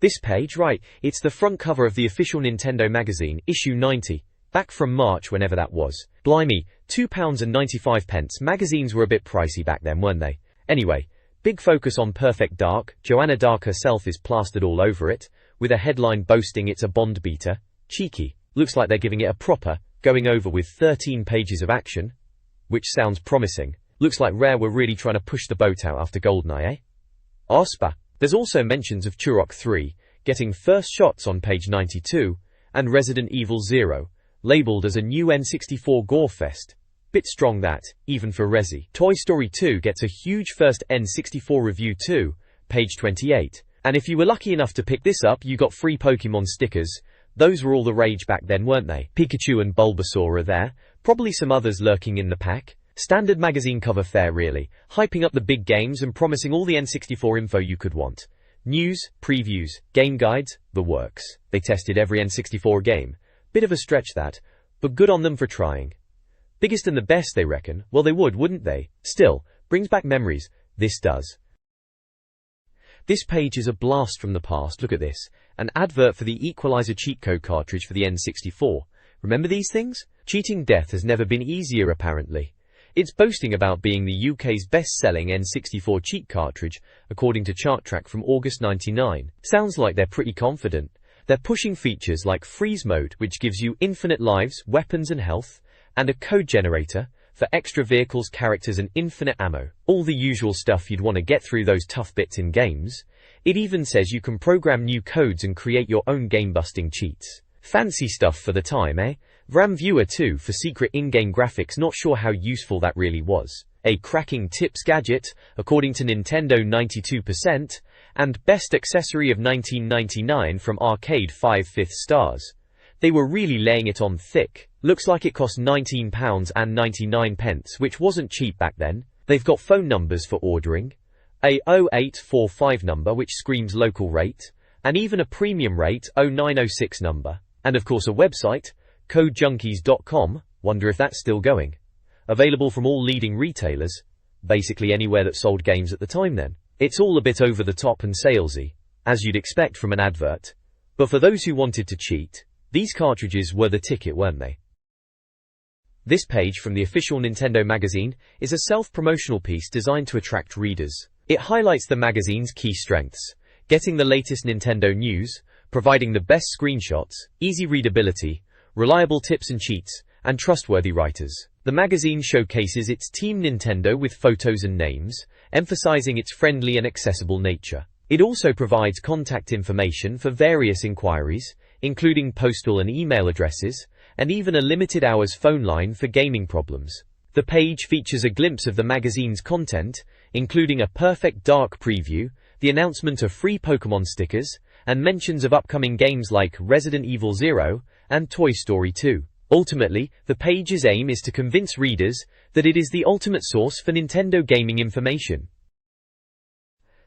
This page, right, it's the front cover of the official Nintendo magazine, issue 90. Back from March, whenever that was. Blimey, £2.95. Magazines were a bit pricey back then, weren't they? Anyway, big focus on Perfect Dark. Joanna Dark herself is plastered all over it, with a headline boasting it's a Bond beater. Cheeky. Looks like they're giving it a proper going over with 13 pages of action, which sounds promising. Looks like Rare were really trying to push the boat out after GoldenEye, eh? Arspa. There's also mentions of Turok 3 getting first shots on page 92, and Resident Evil 0, labelled as a new N64 gore fest. Bit strong that, even for Resi. Toy Story 2 gets a huge first N64 review too, page 28. And if you were lucky enough to pick this up, you got free Pokemon stickers. Those were all the rage back then, weren't they? Pikachu and Bulbasaur are there, probably some others lurking in the pack. Standard magazine cover fare really, hyping up the big games and promising all the N64 info you could want. News, previews, game guides, the works. They tested every N64 game. Bit of a stretch that, but good on them for trying. Biggest and the best, they reckon. Well, they would, wouldn't they? Still, brings back memories. This does. This page is a blast from the past. Look at this. An advert for the Equalizer cheat code cartridge for the N64. Remember these things? Cheating death has never been easier, apparently. It's boasting about being the UK's best-selling N64 cheat cartridge, according to ChartTrack from August 99. Sounds like they're pretty confident. They're pushing features like freeze mode, which gives you infinite lives, weapons and health, and a code generator for extra vehicles, characters and infinite ammo. All the usual stuff you'd want to get through those tough bits in games. It even says you can program new codes and create your own game-busting cheats. Fancy stuff for the time, eh? RAM viewer too for secret in-game graphics. Not sure how useful that really was. A cracking tips gadget, according to Nintendo 92%, and best accessory of 1999 from Arcade 5/5 stars. They were really laying it on thick. Looks like it cost £19.99, which wasn't cheap back then. They've got phone numbers for ordering, a 0845 number which screams local rate, and even a premium rate 0906 number. And of course a website, codejunkies.com, wonder if that's still going. Available from all leading retailers, basically anywhere that sold games at the time then. It's all a bit over the top and salesy, as you'd expect from an advert. But for those who wanted to cheat, these cartridges were the ticket, weren't they? This page from the official Nintendo magazine is a self-promotional piece designed to attract readers. It highlights the magazine's key strengths, getting the latest Nintendo news, providing the best screenshots, easy readability, reliable tips and cheats, and trustworthy writers. The magazine showcases its Team Nintendo with photos and names, emphasizing its friendly and accessible nature. It also provides contact information for various inquiries, including postal and email addresses, and even a limited hours phone line for gaming problems. The page features a glimpse of the magazine's content, including a Perfect Dark preview, the announcement of free Pokemon stickers, and mentions of upcoming games like Resident Evil 0 and Toy Story 2. Ultimately, the page's aim is to convince readers that it is the ultimate source for Nintendo gaming information.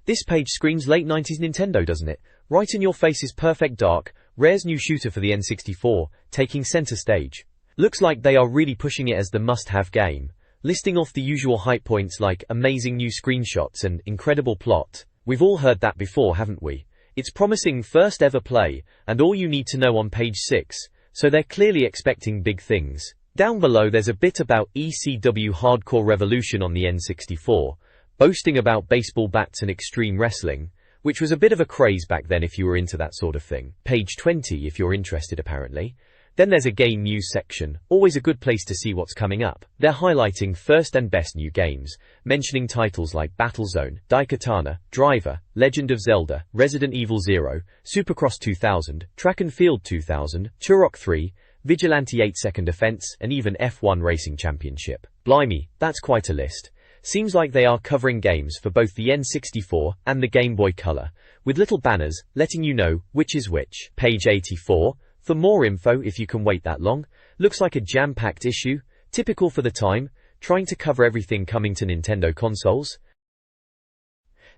This page screams late 90s Nintendo, doesn't it? Right in your face is Perfect Dark, Rare's new shooter for the N64, taking center stage. Looks like they are really pushing it as the must-have game, listing off the usual hype points like amazing new screenshots and incredible plot. We've all heard that before, haven't we? It's promising first ever play, and all you need to know on page 6, so they're clearly expecting big things. Down below there's a bit about ECW Hardcore Revolution on the N64, boasting about baseball bats and extreme wrestling, which was a bit of a craze back then if you were into that sort of thing. Page 20 if you're interested apparently. Then there's a game news section, always a good place to see what's coming up. They're highlighting first and best new games, mentioning titles like Battlezone, Daikatana, Driver, Legend of Zelda, Resident Evil 0, Supercross 2000, Track and Field 2000, Turok 3, Vigilante 8 Second Offense, and even F1 Racing Championship. Blimey, that's quite a list. Seems like they are covering games for both the N64 and the Game Boy Color, with little banners letting you know which is which. Page 84. For more info, if you can wait that long, looks like a jam-packed issue, typical for the time, trying to cover everything coming to Nintendo consoles.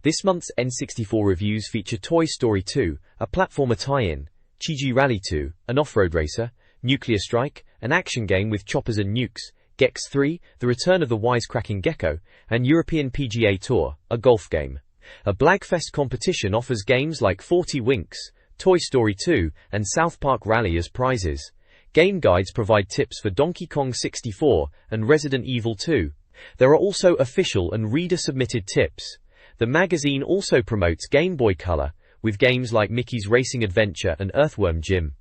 This month's N64 reviews feature Toy Story 2, a platformer tie-in, Chiji Rally 2, an off-road racer, Nuclear Strike, an action game with choppers and nukes, Gex 3, The Return of the Wisecracking Gecko, and European PGA Tour, a golf game. A Blagfest competition offers games like 40 Winks, Toy Story 2, and South Park Rally as prizes. Game guides provide tips for Donkey Kong 64 and Resident Evil 2. There are also official and reader-submitted tips. The magazine also promotes Game Boy Color, with games like Mickey's Racing Adventure and Earthworm Jim.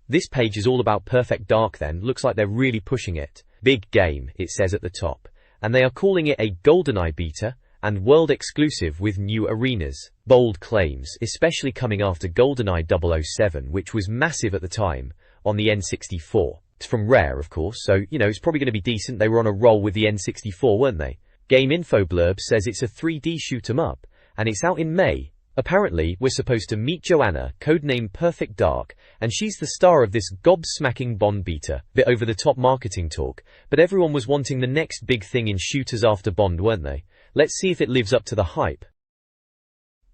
This page is all about Perfect Dark then, looks like they're really pushing it. Big game, it says at the top, and they are calling it a GoldenEye beta, and world exclusive with new arenas. Bold claims, especially coming after GoldenEye 007, which was massive at the time, on the N64. It's from Rare, of course, so, it's probably going to be decent. They were on a roll with the N64, weren't they? Game Info blurb says it's a 3D shoot-'em-up, and it's out in May. Apparently, we're supposed to meet Joanna, codenamed Perfect Dark, and she's the star of this gob-smacking Bond beta. Bit over-the-top marketing talk, but everyone was wanting the next big thing in shooters after Bond, weren't they? Let's see if it lives up to the hype.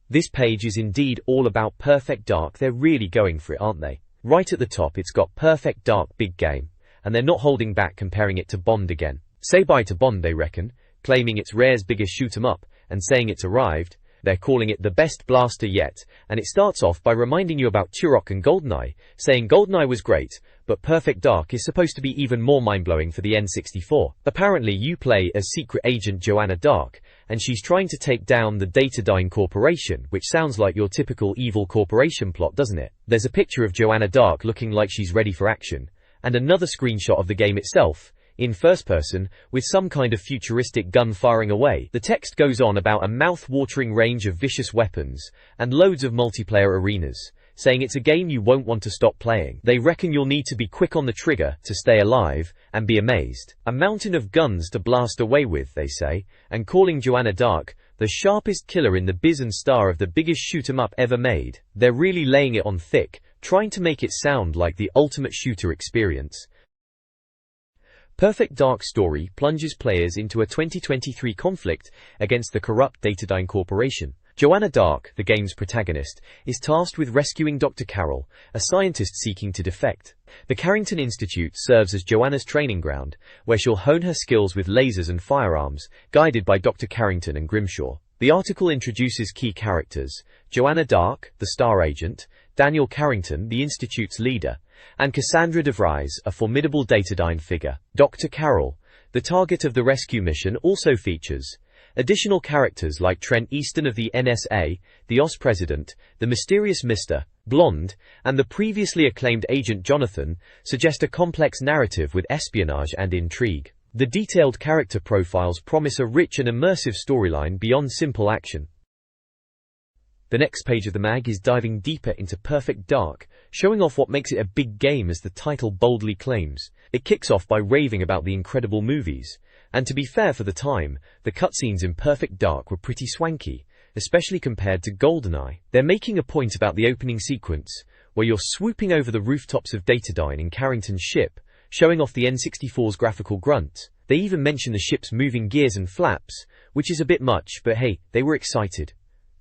This page is indeed all about Perfect Dark. They're really going for it, aren't they? Right at the top it's got Perfect Dark Big Game, and they're not holding back comparing it to Bond again. Say bye to Bond, they reckon, claiming it's Rare's biggest shoot-'em-up, and saying it's arrived. They're calling it the best blaster yet, and it starts off by reminding you about Turok and GoldenEye, saying GoldenEye was great, but Perfect Dark is supposed to be even more mind-blowing for the N64. Apparently you play as secret agent Joanna Dark, and she's trying to take down the Datadyne Corporation, which sounds like your typical evil corporation plot, doesn't it? There's a picture of Joanna Dark looking like she's ready for action, and another screenshot of the game itself, in first person, with some kind of futuristic gun firing away. The text goes on about a mouth-watering range of vicious weapons, and loads of multiplayer arenas, saying it's a game you won't want to stop playing. They reckon you'll need to be quick on the trigger to stay alive, and be amazed. A mountain of guns to blast away with, they say, and calling Joanna Dark the sharpest killer in the biz and star of the biggest shoot-'em-up ever made. They're really laying it on thick, trying to make it sound like the ultimate shooter experience. Perfect Dark story plunges players into a 2023 conflict against the corrupt Datadyne Corporation. Joanna Dark, the game's protagonist, is tasked with rescuing Dr. Carroll, a scientist seeking to defect. The Carrington Institute serves as Joanna's training ground, where she'll hone her skills with lasers and firearms, guided by Dr. Carrington and Grimshaw. The article introduces key characters: Joanna Dark, the star agent, Daniel Carrington, the Institute's leader, and Cassandra DeVries, a formidable Datadyne figure. Dr. Carroll, the target of the rescue mission, also features additional characters like Trent Easton of the NSA, the OS president, the mysterious Mr. Blonde, and the previously acclaimed Agent Jonathan, suggest a complex narrative with espionage and intrigue. The detailed character profiles promise a rich and immersive storyline beyond simple action. The next page of the mag is diving deeper into Perfect Dark, showing off what makes it a big game, as the title boldly claims. It kicks off by raving about the incredible movies. And to be fair, for the time, the cutscenes in Perfect Dark were pretty swanky, especially compared to GoldenEye. They're making a point about the opening sequence, where you're swooping over the rooftops of Datadyne in Carrington's ship, showing off the N64's graphical grunt. They even mention the ship's moving gears and flaps, which is a bit much, but hey, they were excited.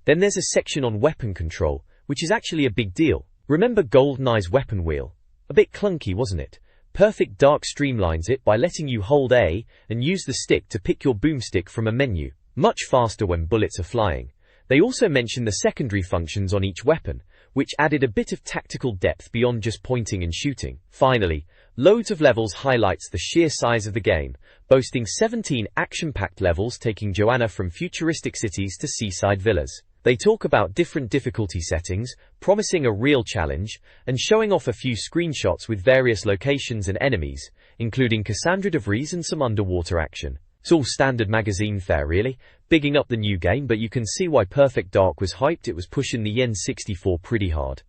Then there's a section on weapon control, which is actually a big deal. Remember GoldenEye's weapon wheel? A bit clunky, wasn't it? Perfect Dark streamlines it by letting you hold A and use the stick to pick your boomstick from a menu. Much faster when bullets are flying. They also mention the secondary functions on each weapon, which added a bit of tactical depth beyond just pointing and shooting. Finally, loads of levels highlights the sheer size of the game, boasting 17 action-packed levels taking Joanna from futuristic cities to seaside villas. They talk about different difficulty settings, promising a real challenge, and showing off a few screenshots with various locations and enemies, including Cassandra DeVries and some underwater action. It's all standard magazine fare, really, bigging up the new game, but you can see why Perfect Dark was hyped. It was pushing the N64 pretty hard.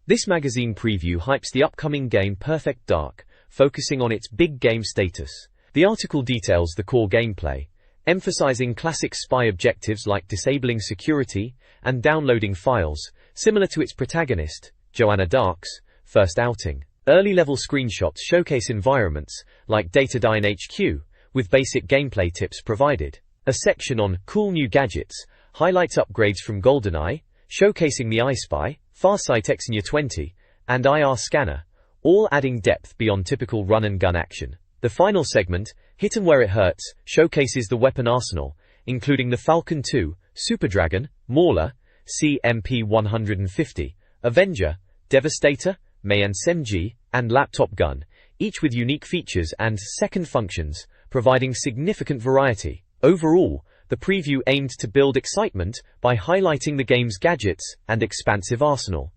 This magazine preview hypes the upcoming game Perfect Dark, focusing on its big game status. The article details the core gameplay, emphasizing classic spy objectives like disabling security and downloading files, similar to its protagonist, Joanna Dark's, first outing. Early level screenshots showcase environments like Datadyne HQ, with basic gameplay tips provided. A section on cool new gadgets highlights upgrades from GoldenEye, showcasing the iSpy, Farsight Xenia 20, and IR Scanner, all adding depth beyond typical run-and-gun action. The final segment, Hit 'em Where It Hurts, showcases the weapon arsenal, including the Falcon 2, Super Dragon, Mauler, CMP-150, Avenger, Devastator, Mayan SMG, and Laptop Gun, each with unique features and second functions, providing significant variety. Overall, the preview aimed to build excitement by highlighting the game's gadgets and expansive arsenal.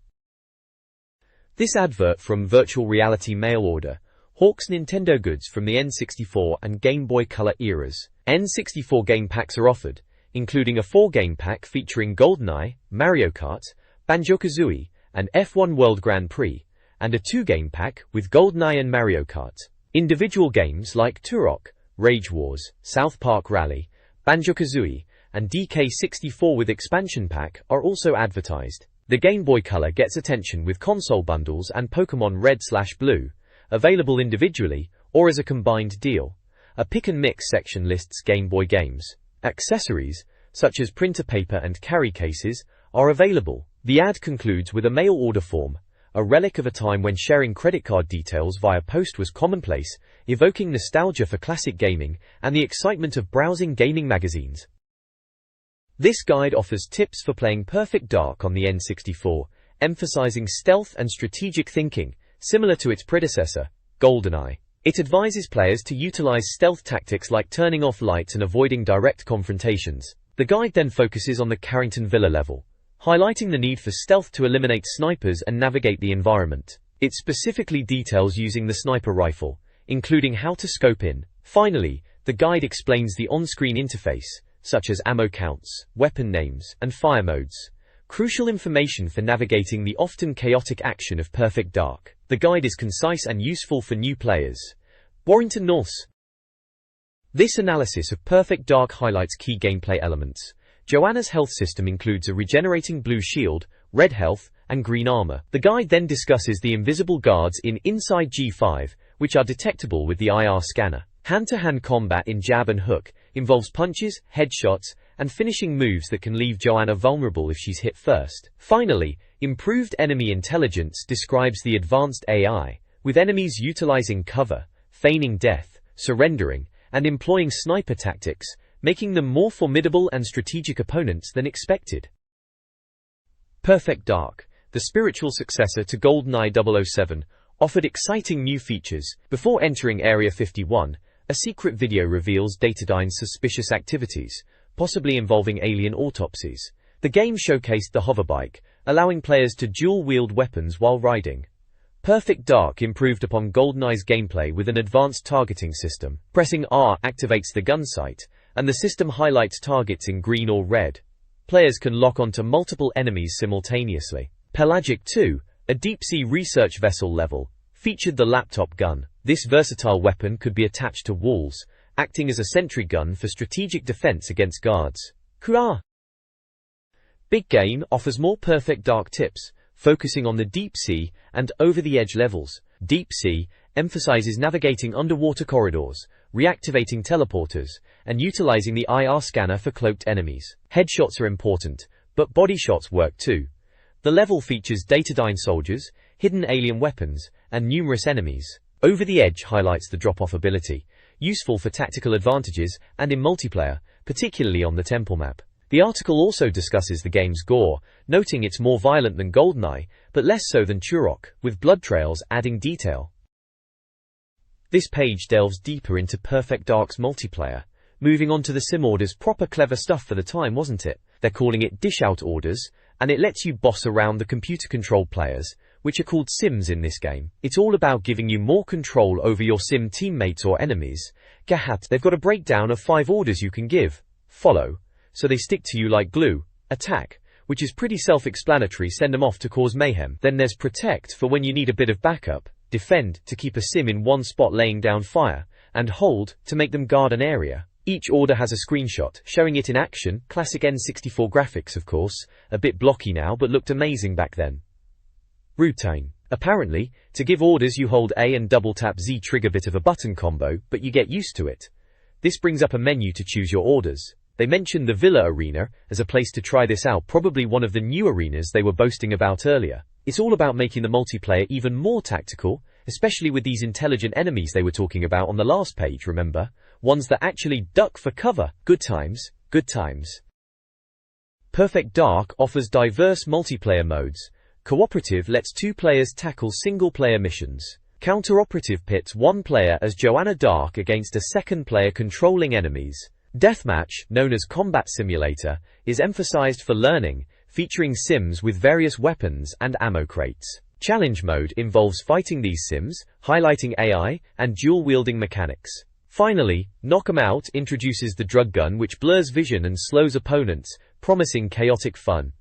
This advert from Virtual Reality Mail Order hawks Nintendo goods from the N64 and Game Boy Color eras. N64 game packs are offered, including a 4-game pack featuring GoldenEye, Mario Kart, Banjo-Kazooie, and F1 World Grand Prix, and a 2-game pack with GoldenEye and Mario Kart. Individual games like Turok, Rage Wars, South Park Rally, Banjo-Kazooie, and DK64 with expansion pack are also advertised. The Game Boy Color gets attention with console bundles and Pokémon Red/Blue, available individually or as a combined deal. A pick and mix section lists Game Boy games. Accessories, such as printer paper and carry cases, are available. The ad concludes with a mail order form, a relic of a time when sharing credit card details via post was commonplace, evoking nostalgia for classic gaming and the excitement of browsing gaming magazines. This guide offers tips for playing Perfect Dark on the N64, emphasizing stealth and strategic thinking, similar to its predecessor, GoldenEye. It advises players to utilize stealth tactics like turning off lights and avoiding direct confrontations. The guide then focuses on the Carrington Villa level, highlighting the need for stealth to eliminate snipers and navigate the environment. It specifically details using the sniper rifle, including how to scope in. Finally, the guide explains the on-screen interface, such as ammo counts, weapon names, and fire modes. Crucial information for navigating the often chaotic action of Perfect Dark. The guide is concise and useful for new players. Warrington Norths. This analysis of Perfect Dark highlights key gameplay elements. Joanna's health system includes a regenerating blue shield, red health, and green armor. The guide then discusses the invisible guards in Inside G5, which are detectable with the IR scanner. Hand-to-hand combat in Jab and Hook involves punches, headshots, and finishing moves that can leave Joanna vulnerable if she's hit first. Finally, improved enemy intelligence describes the advanced AI, with enemies utilizing cover, feigning death, surrendering, and employing sniper tactics, making them more formidable and strategic opponents than expected. Perfect Dark, the spiritual successor to GoldenEye 007, offered exciting new features. Before entering Area 51, a secret video reveals Datadyne's suspicious activities, possibly involving alien autopsies. The game showcased the hoverbike, allowing players to dual-wield weapons while riding. Perfect Dark improved upon GoldenEye's gameplay with an advanced targeting system. Pressing R activates the gun sight, and the system highlights targets in green or red. Players can lock onto multiple enemies simultaneously. Pelagic 2, a deep-sea research vessel level, featured the laptop gun. This versatile weapon could be attached to walls, acting as a sentry gun for strategic defense against guards. Hurrah! Big Game offers more Perfect Dark tips, focusing on the deep sea and over-the-edge levels. Deep Sea emphasizes navigating underwater corridors, reactivating teleporters, and utilizing the IR scanner for cloaked enemies. Headshots are important, but body shots work too. The level features Datadyne soldiers, hidden alien weapons, and numerous enemies. Over the Edge highlights the drop-off ability, useful for tactical advantages and in multiplayer, particularly on the temple map. The article also discusses the game's gore, noting it's more violent than GoldenEye, but less so than Turok, with blood trails adding detail. This page delves deeper into Perfect Dark's multiplayer. Moving on to the sim orders, proper clever stuff for the time, wasn't it? They're calling it dish-out orders, and it lets you boss around the computer-controlled players, which are called sims in this game. It's all about giving you more control over your sim teammates or enemies. Gahat, they've got a breakdown of 5 orders you can give. Follow, so they stick to you like glue. Attack, which is pretty self-explanatory, send them off to cause mayhem. Then there's protect, for when you need a bit of backup. Defend, to keep a sim in one spot laying down fire. And hold, to make them guard an area. Each order has a screenshot, showing it in action, classic N64 graphics of course, a bit blocky now but looked amazing back then. Routine. Apparently, to give orders you hold A and double tap Z, trigger bit of a button combo, but you get used to it. This brings up a menu to choose your orders. They mentioned the Villa Arena as a place to try this out, probably one of the new arenas they were boasting about earlier. It's all about making the multiplayer even more tactical, especially with these intelligent enemies they were talking about on the last page, remember? Ones that actually duck for cover. Good times. Good times. Perfect Dark offers diverse multiplayer modes. Cooperative lets 2 players tackle single-player missions. Counter-operative pits 1 player as Joanna Dark against a 2nd player controlling enemies. Deathmatch, known as Combat Simulator, is emphasized for learning, featuring sims with various weapons and ammo crates. Challenge mode involves fighting these sims, highlighting AI and dual-wielding mechanics. Finally, Knock 'em Out introduces the drug gun which blurs vision and slows opponents, promising chaotic fun.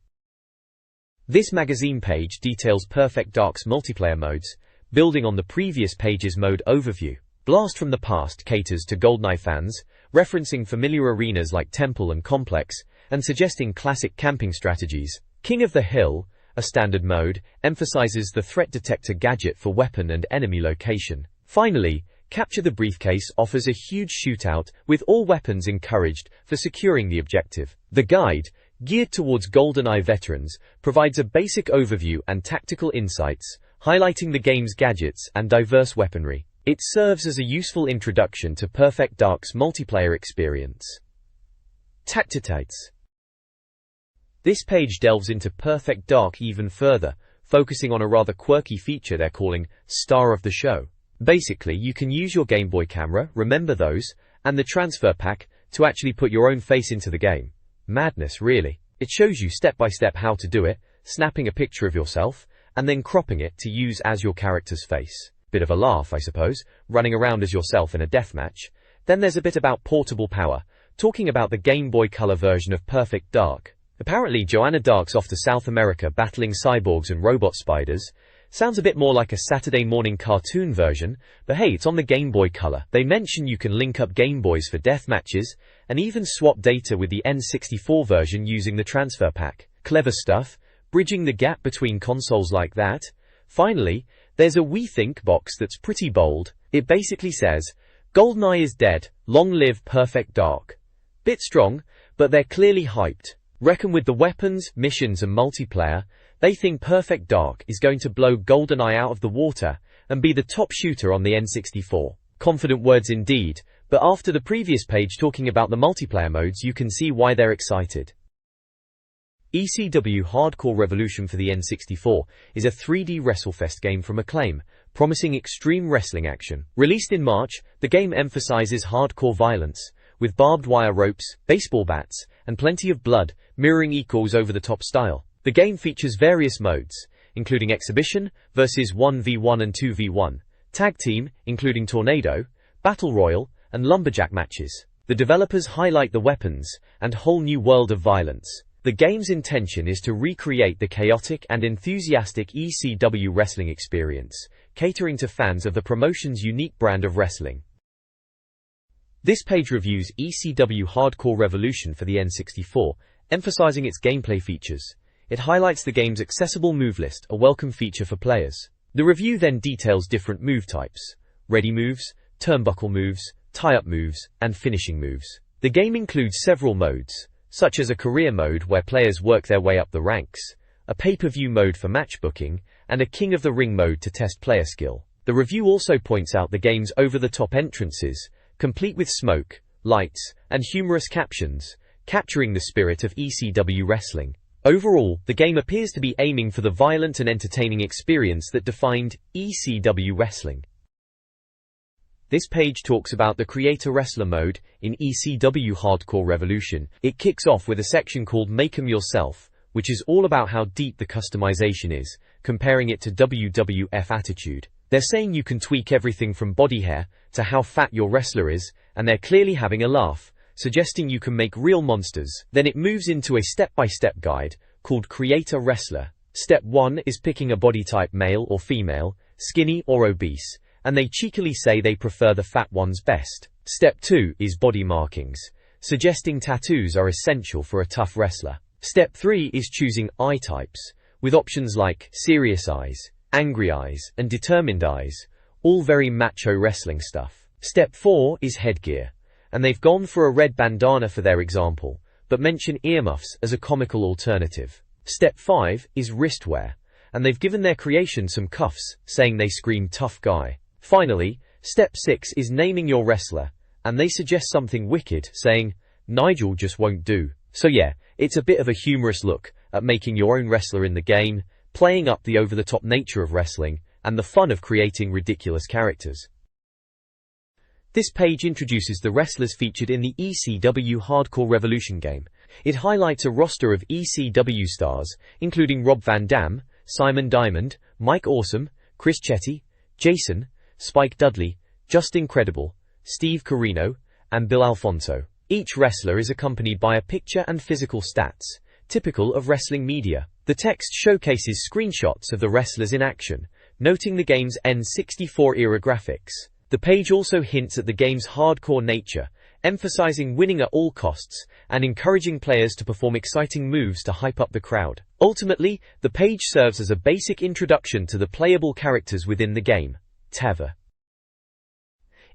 This magazine page details Perfect Dark's multiplayer modes, building on the previous page's mode overview. Blast from the Past caters to GoldenEye fans, referencing familiar arenas like Temple and Complex, and suggesting classic camping strategies. King of the Hill, a standard mode, emphasizes the threat detector gadget for weapon and enemy location. Finally, Capture the Briefcase offers a huge shootout, with all weapons encouraged for securing the objective. The guide, geared towards GoldenEye veterans, provides a basic overview and tactical insights, highlighting the game's gadgets and diverse weaponry. It serves as a useful introduction to Perfect Dark's multiplayer experience. Tactitites. This page delves into Perfect Dark even further, focusing on a rather quirky feature they're calling Star of the Show. Basically, you can use your Game Boy camera, remember those, and the transfer pack, to actually put your own face into the game. Madness, really. It shows you step by step how to do it, snapping a picture of yourself, and then cropping it to use as your character's face. Bit of a laugh, I suppose, running around as yourself in a deathmatch. Then there's a bit about portable power, talking about the Game Boy Color version of Perfect Dark. Apparently Joanna Dark's off to South America battling cyborgs and robot spiders. Sounds a bit more like a Saturday morning cartoon version, but hey, it's on the Game Boy Color. They mention you can link up Game Boys for death matches, and even swap data with the N64 version using the transfer pack. Clever stuff, bridging the gap between consoles like that. Finally, there's a We Think box that's pretty bold. It basically says, GoldenEye is dead, long live Perfect Dark. Bit strong, but they're clearly hyped. Reckon with the weapons, missions and multiplayer, they think Perfect Dark is going to blow GoldenEye out of the water and be the top shooter on the N64. Confident words indeed, but after the previous page talking about the multiplayer modes you can see why they're excited. ECW Hardcore Revolution for the N64 is a 3D WrestleFest game from Acclaim, promising extreme wrestling action. Released in March, the game emphasizes hardcore violence, with barbed wire ropes, baseball bats, and plenty of blood, mirroring equals over-the-top style. The game features various modes, including Exhibition, versus 1v1 and 2v1, Tag Team, including Tornado, Battle Royal, and Lumberjack matches. The developers highlight the weapons and whole new world of violence. The game's intention is to recreate the chaotic and enthusiastic ECW wrestling experience, catering to fans of the promotion's unique brand of wrestling. This page reviews ECW Hardcore Revolution for the N64, emphasizing its gameplay features. It highlights the game's accessible move list, a welcome feature for players. The review then details different move types: ready moves, turnbuckle moves, tie-up moves, and finishing moves. The game includes several modes, such as a career mode where players work their way up the ranks, a pay-per-view mode for match booking, and a King of the Ring mode to test player skill. The review also points out the game's over-the-top entrances, complete with smoke, lights, and humorous captions, capturing the spirit of ECW wrestling. Overall, the game appears to be aiming for the violent and entertaining experience that defined ECW wrestling. This page talks about the Creator Wrestler mode in ECW Hardcore Revolution. It kicks off with a section called Make 'em Yourself, which is all about how deep the customization is, comparing it to WWF Attitude. They're saying you can tweak everything from body hair to how fat your wrestler is, and they're clearly having a laugh, suggesting you can make real monsters. Then it moves into a step-by-step guide called Creator Wrestler. Step 1 is picking a body type, male or female, skinny or obese, and they cheekily say they prefer the fat ones best. Step 2 is body markings, suggesting tattoos are essential for a tough wrestler. Step 3 is choosing eye types, with options like serious eyes, angry eyes, and determined eyes, all very macho wrestling stuff. Step 4 is headgear, and they've gone for a red bandana for their example, but mention earmuffs as a comical alternative. Step 5 is wristwear, and they've given their creation some cuffs, saying they scream tough guy. Finally, Step 6 is naming your wrestler, and they suggest something wicked, saying, Nigel just won't do. So yeah, it's a bit of a humorous look at making your own wrestler in the game, playing up the over-the-top nature of wrestling, and the fun of creating ridiculous characters. This page introduces the wrestlers featured in the ECW Hardcore Revolution game. It highlights a roster of ECW stars, including Rob Van Dam, Simon Diamond, Mike Awesome, Chris Chetti, Jason, Spike Dudley, Just Incredible, Steve Corino, and Bill Alfonso. Each wrestler is accompanied by a picture and physical stats, typical of wrestling media. The text showcases screenshots of the wrestlers in action, noting the game's N64 era graphics. The page also hints at the game's hardcore nature, emphasizing winning at all costs, and encouraging players to perform exciting moves to hype up the crowd. Ultimately, the page serves as a basic introduction to the playable characters within the game. Tava.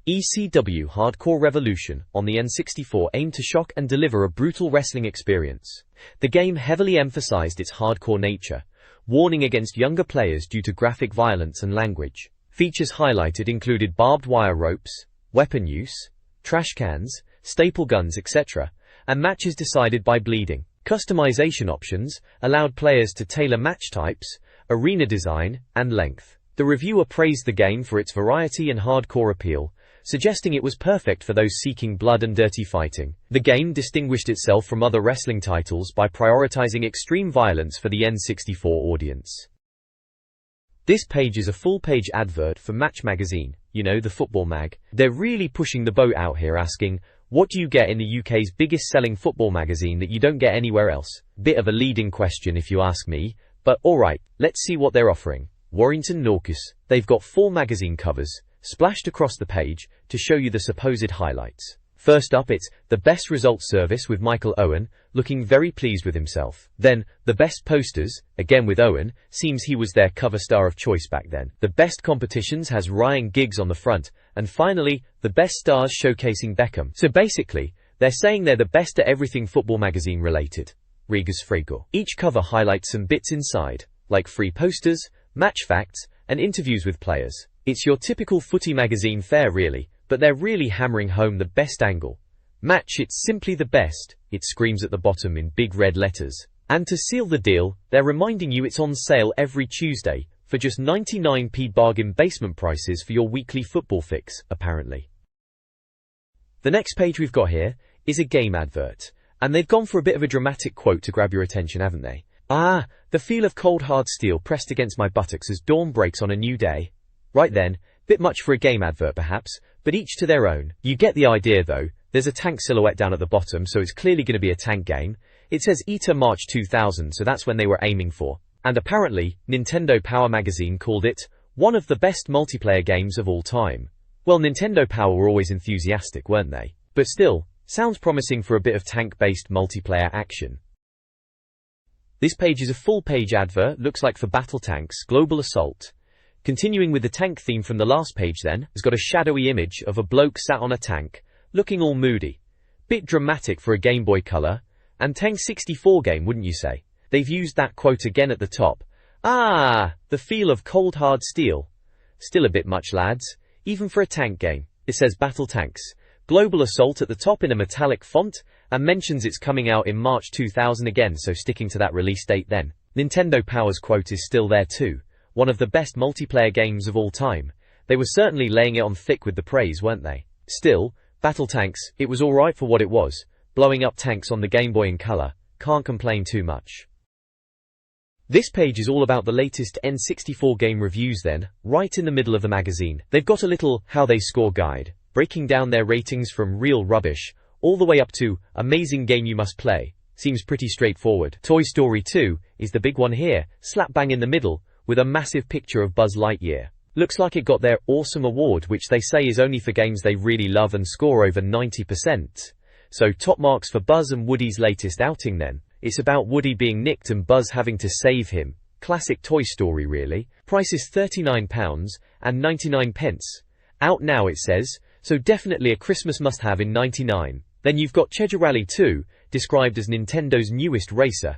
ECW Hardcore Revolution on the N64 aimed to shock and deliver a brutal wrestling experience. The game heavily emphasized its hardcore nature, warning against younger players due to graphic violence and language. Features highlighted included barbed wire ropes, weapon use, trash cans, staple guns, etc., and matches decided by bleeding. Customization options allowed players to tailor match types, arena design, and length. The reviewer praised the game for its variety and hardcore appeal, suggesting it was perfect for those seeking blood and dirty fighting. The game distinguished itself from other wrestling titles by prioritizing extreme violence for the N64 audience. This page is a full-page advert for Match magazine, you know, the football mag. They're really pushing the boat out here, asking, what do you get in the UK's biggest selling football magazine that you don't get anywhere else? Bit of a leading question if you ask me, but alright, let's see what they're offering. Warrington Norcus. They've got 4 magazine covers, splashed across the page, to show you the supposed highlights. First up, it's the best results service with Michael Owen, looking very pleased with himself. Then, the best posters, again with Owen, seems he was their cover star of choice back then. The best competitions has Ryan Giggs on the front, and finally, the best stars showcasing Beckham. So basically, they're saying they're the best at everything football magazine related. Rigas Frego. Each cover highlights some bits inside, like free posters, match facts, and interviews with players. It's your typical footy magazine fare really, but they're really hammering home the best angle. Match, it's simply the best, it screams at the bottom in big red letters. And to seal the deal, they're reminding you it's on sale every Tuesday, for just 99p bargain basement prices for your weekly football fix, apparently. The next page we've got here is a game advert, and they've gone for a bit of a dramatic quote to grab your attention, haven't they? Ah, the feel of cold hard steel pressed against my buttocks as dawn breaks on a new day. Right then, bit much for a game advert perhaps, but each to their own. You get the idea though. There's a tank silhouette down at the bottom, so it's clearly going to be a tank game. It says ETA March 2000, so that's when they were aiming for. And apparently, Nintendo Power magazine called it one of the best multiplayer games of all time. Well, Nintendo Power were always enthusiastic, weren't they? But still, sounds promising for a bit of tank-based multiplayer action. This page is a full-page advert, looks like for Battle Tanks Global Assault. Continuing with the tank theme from the last page then, has got a shadowy image of a bloke sat on a tank, looking all moody. Bit dramatic for a Game Boy Color, and Tank 64 game, wouldn't you say? They've used that quote again at the top. Ah, the feel of cold hard steel. Still a bit much, lads, even for a tank game. It says Battle Tanks Global Assault at the top in a metallic font, and mentions it's coming out in March 2000 again, so sticking to that release date then. Nintendo Power's quote is still there too. One of the best multiplayer games of all time. They were certainly laying it on thick with the praise, weren't they? Still, Battle Tanks, it was alright for what it was. Blowing up tanks on the Game Boy in color. Can't complain too much. This page is all about the latest N64 game reviews then, right in the middle of the magazine. They've got a little how they score guide, breaking down their ratings from real rubbish, all the way up to amazing game you must play. Seems pretty straightforward. Toy Story 2 is the big one here, slap bang in the middle, with a massive picture of Buzz Lightyear. Looks like it got their awesome award, which they say is only for games they really love and score over 90%. So top marks for Buzz and Woody's latest outing then. It's about Woody being nicked and Buzz having to save him. Classic Toy Story really. Price is £39.99. Out now it says, so definitely a Christmas must-have in '99. Then you've got Cheddar Rally 2, described as Nintendo's newest racer.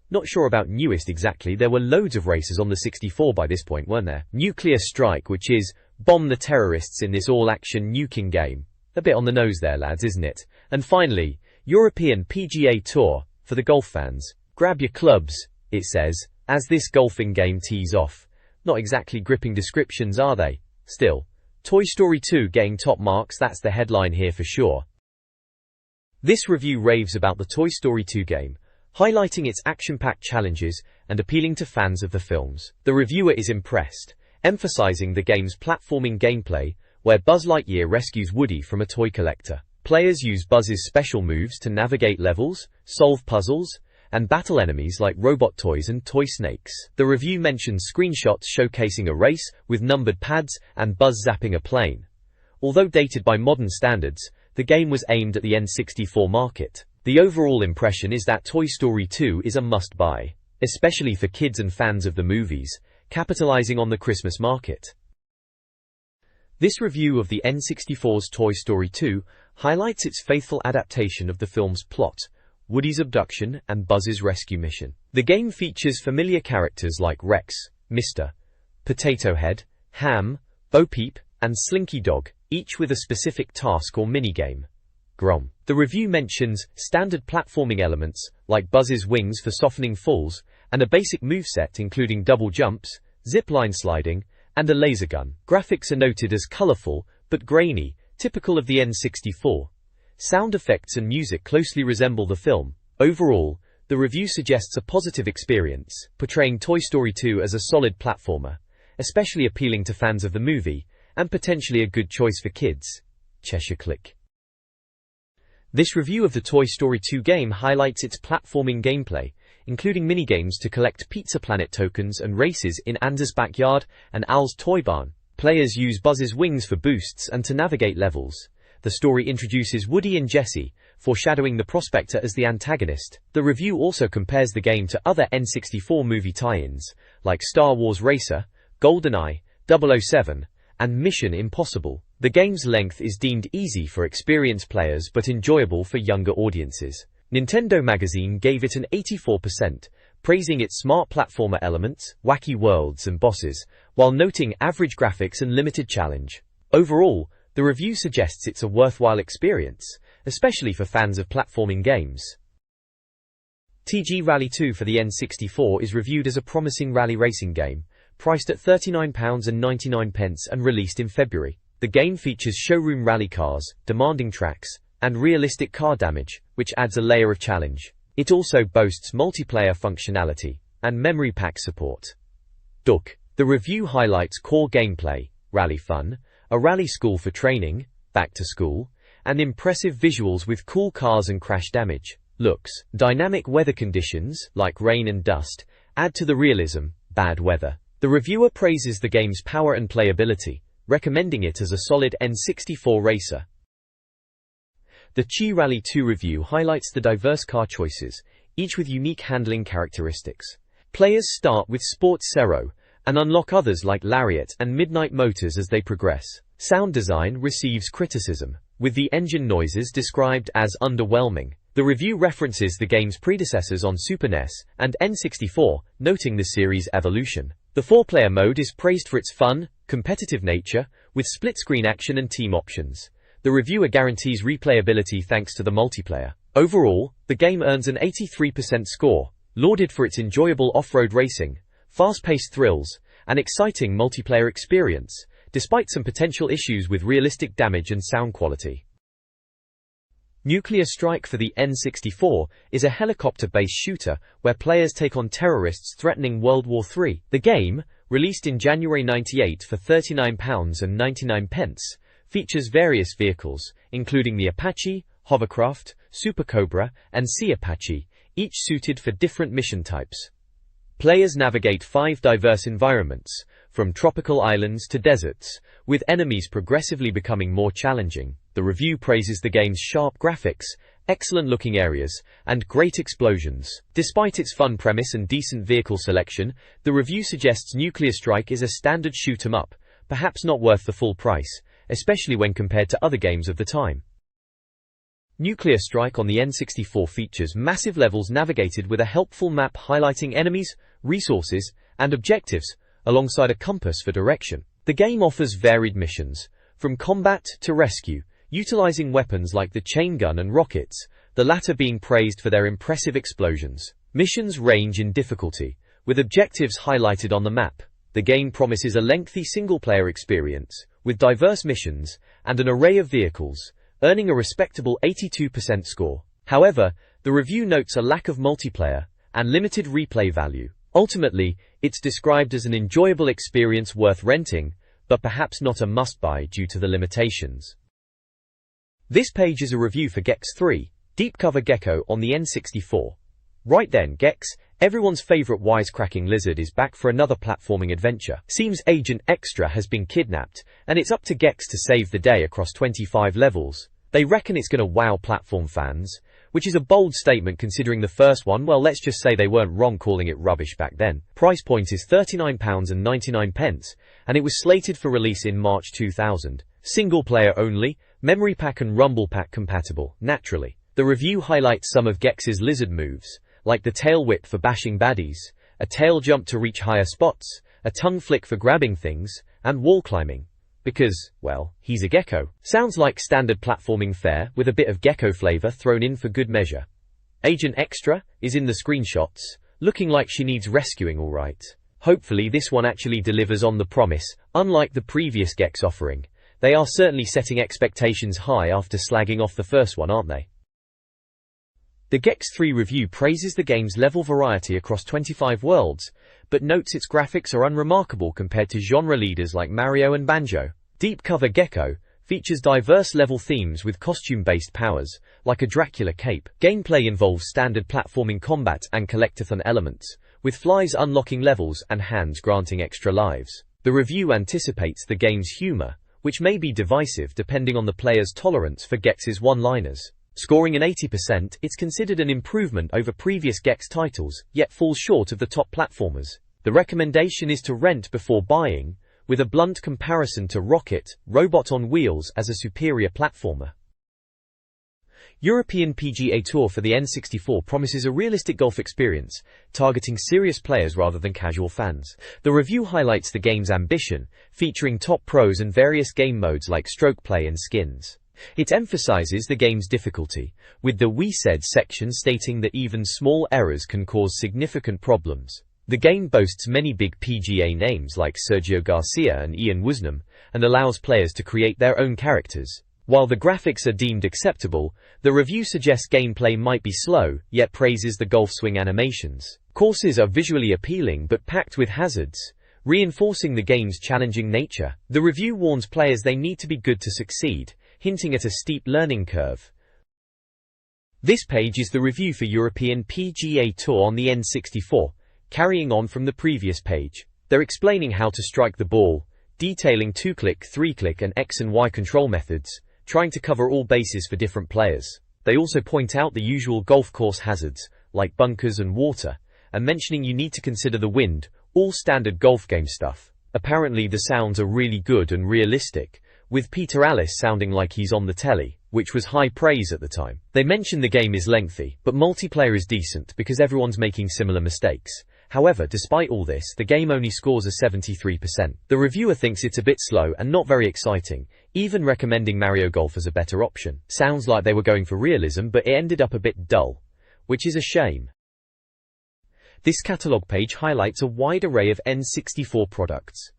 Not sure about newest exactly, there were loads of races on the 64 by this point, weren't there? Nuclear Strike, which is bomb the terrorists in this all-action nuking game. A bit on the nose there, lads, isn't it? And finally, European PGA Tour, for the golf fans. Grab your clubs, it says, as this golfing game tees off. Not exactly gripping descriptions, are they? Still, Toy Story 2 getting top marks, that's the headline here for sure. This review raves about the Toy Story 2 game, highlighting its action-packed challenges and appealing to fans of the films. The reviewer is impressed, emphasizing the game's platforming gameplay, where Buzz Lightyear rescues Woody from a toy collector. Players use Buzz's special moves to navigate levels, solve puzzles, and battle enemies like robot toys and toy snakes. The review mentions screenshots showcasing a race with numbered pads and Buzz zapping a plane. Although dated by modern standards, the game was aimed at the N64 market. The overall impression is that Toy Story 2 is a must-buy, especially for kids and fans of the movies, capitalizing on the Christmas market. This review of the N64's Toy Story 2 highlights its faithful adaptation of the film's plot, Woody's abduction and Buzz's rescue mission. The game features familiar characters like Rex, Mr. Potato Head, Ham, Bo Peep, and Slinky Dog, each with a specific task or minigame. Grom. The review mentions standard platforming elements, like Buzz's wings for softening falls, and a basic moveset including double jumps, zipline sliding, and a laser gun. Graphics are noted as colorful, but grainy, typical of the N64. Sound effects and music closely resemble the film. Overall, the review suggests a positive experience, portraying Toy Story 2 as a solid platformer, especially appealing to fans of the movie, and potentially a good choice for kids. Cheshire Click. This review of the Toy Story 2 game highlights its platforming gameplay, including minigames to collect Pizza Planet tokens and races in Anda's backyard and Al's toy barn. Players use Buzz's wings for boosts and to navigate levels. The story introduces Woody and Jessie, foreshadowing the Prospector as the antagonist. The review also compares the game to other N64 movie tie-ins, like Star Wars Racer, GoldenEye, 007, and Mission Impossible. The game's length is deemed easy for experienced players but enjoyable for younger audiences. Nintendo Magazine gave it an 84%, praising its smart platformer elements, wacky worlds and bosses, while noting average graphics and limited challenge. Overall, the review suggests it's a worthwhile experience, especially for fans of platforming games. TG Rally 2 for the N64 is reviewed as a promising rally racing game, priced at £39.99 and released in February. The game features showroom rally cars, demanding tracks, and realistic car damage, which adds a layer of challenge. It also boasts multiplayer functionality and memory pack support. Duck. The review highlights core gameplay, rally fun, a rally school for training, back to school, and impressive visuals with cool cars and crash damage. Looks. Dynamic weather conditions, like rain and dust, add to the realism, bad weather. The reviewer praises the game's power and playability, recommending it as a solid N64 racer. The Chi Rally 2 review highlights the diverse car choices, each with unique handling characteristics. Players start with Sports Zero, and unlock others like Lariat and Midnight Motors as they progress. Sound design receives criticism, with the engine noises described as underwhelming. The review references the game's predecessors on Super NES and N64, noting the series' evolution. The 4-player mode is praised for its fun, competitive nature, with split-screen action and team options. The reviewer guarantees replayability thanks to the multiplayer. Overall, the game earns an 83% score, lauded for its enjoyable off-road racing, fast-paced thrills, and exciting multiplayer experience, despite some potential issues with realistic damage and sound quality. Nuclear Strike for the N64 is a helicopter-based shooter where players take on terrorists threatening World War III. The game, released in January 98 for £39.99, features various vehicles, including the Apache, Hovercraft, Super Cobra, and Sea Apache, each suited for different mission types. Players navigate 5 diverse environments, from tropical islands to deserts, with enemies progressively becoming more challenging. The review praises the game's sharp graphics, excellent-looking areas, and great explosions. Despite its fun premise and decent vehicle selection, the review suggests Nuclear Strike is a standard shoot-'em-up, perhaps not worth the full price, especially when compared to other games of the time. Nuclear Strike on the N64 features massive levels navigated with a helpful map highlighting enemies, resources, and objectives, alongside a compass for direction. The game offers varied missions, from combat to rescue, utilizing weapons like the chain gun and rockets, the latter being praised for their impressive explosions. Missions range in difficulty, with objectives highlighted on the map. The game promises a lengthy single-player experience, with diverse missions and an array of vehicles, earning a respectable 82% score. However, the review notes a lack of multiplayer and limited replay value. Ultimately, it's described as an enjoyable experience worth renting, but perhaps not a must-buy due to the limitations. This page is a review for Gex 3, Deep Cover Gecko on the N64. Right then, Gex, everyone's favorite wisecracking lizard is back for another platforming adventure. Seems Agent Extra has been kidnapped, and it's up to Gex to save the day across 25 levels. They reckon it's gonna wow platform fans, which is a bold statement considering the first one, well, let's just say they weren't wrong calling it rubbish back then. Price point is £39.99, and it was slated for release in March 2000. Single player only, memory pack and rumble pack compatible, naturally. The review highlights some of Gex's lizard moves, like the tail whip for bashing baddies, a tail jump to reach higher spots, a tongue flick for grabbing things, and wall climbing. Because, well, he's a gecko. Sounds like standard platforming fare, with a bit of gecko flavor thrown in for good measure. Agent Extra is in the screenshots, looking like she needs rescuing alright. Hopefully this one actually delivers on the promise. Unlike the previous Gex offering, they are certainly setting expectations high after slagging off the first one, aren't they? The Gex 3 review praises the game's level variety across 25 worlds, but notes its graphics are unremarkable compared to genre leaders like Mario and Banjo. Deep Cover Gecko features diverse level themes with costume-based powers, like a Dracula cape. Gameplay involves standard platforming combat and collectathon elements, with flies unlocking levels and hands granting extra lives. The review anticipates the game's humor, which may be divisive depending on the player's tolerance for Gex's one-liners. Scoring an 80%, it's considered an improvement over previous Gex titles, yet falls short of the top platformers. The recommendation is to rent before buying, with a blunt comparison to Rocket, Robot on Wheels as a superior platformer. European PGA Tour for the N64 promises a realistic golf experience, targeting serious players rather than casual fans. The review highlights the game's ambition, featuring top pros and various game modes like stroke play and skins. It emphasizes the game's difficulty, with the "We Said" section stating that even small errors can cause significant problems. The game boasts many big PGA names like Sergio Garcia and Ian Woosnam, and allows players to create their own characters. While the graphics are deemed acceptable, the review suggests gameplay might be slow, yet praises the golf swing animations. Courses are visually appealing but packed with hazards, reinforcing the game's challenging nature. The review warns players they need to be good to succeed, hinting at a steep learning curve. This page is the review for European PGA Tour on the N64, carrying on from the previous page. They're explaining how to strike the ball, detailing 2-click, 3-click and X and Y control methods, trying to cover all bases for different players. They also point out the usual golf course hazards, like bunkers and water, and mentioning you need to consider the wind, all standard golf game stuff. Apparently the sounds are really good and realistic, with Peter Alice sounding like he's on the telly, which was high praise at the time. They mention the game is lengthy, but multiplayer is decent because everyone's making similar mistakes. However, despite all this, the game only scores a 73%. The reviewer thinks it's a bit slow and not very exciting, even recommending Mario Golf as a better option. Sounds like they were going for realism, but it ended up a bit dull, which is a shame. This catalog page highlights a wide array of N64 products.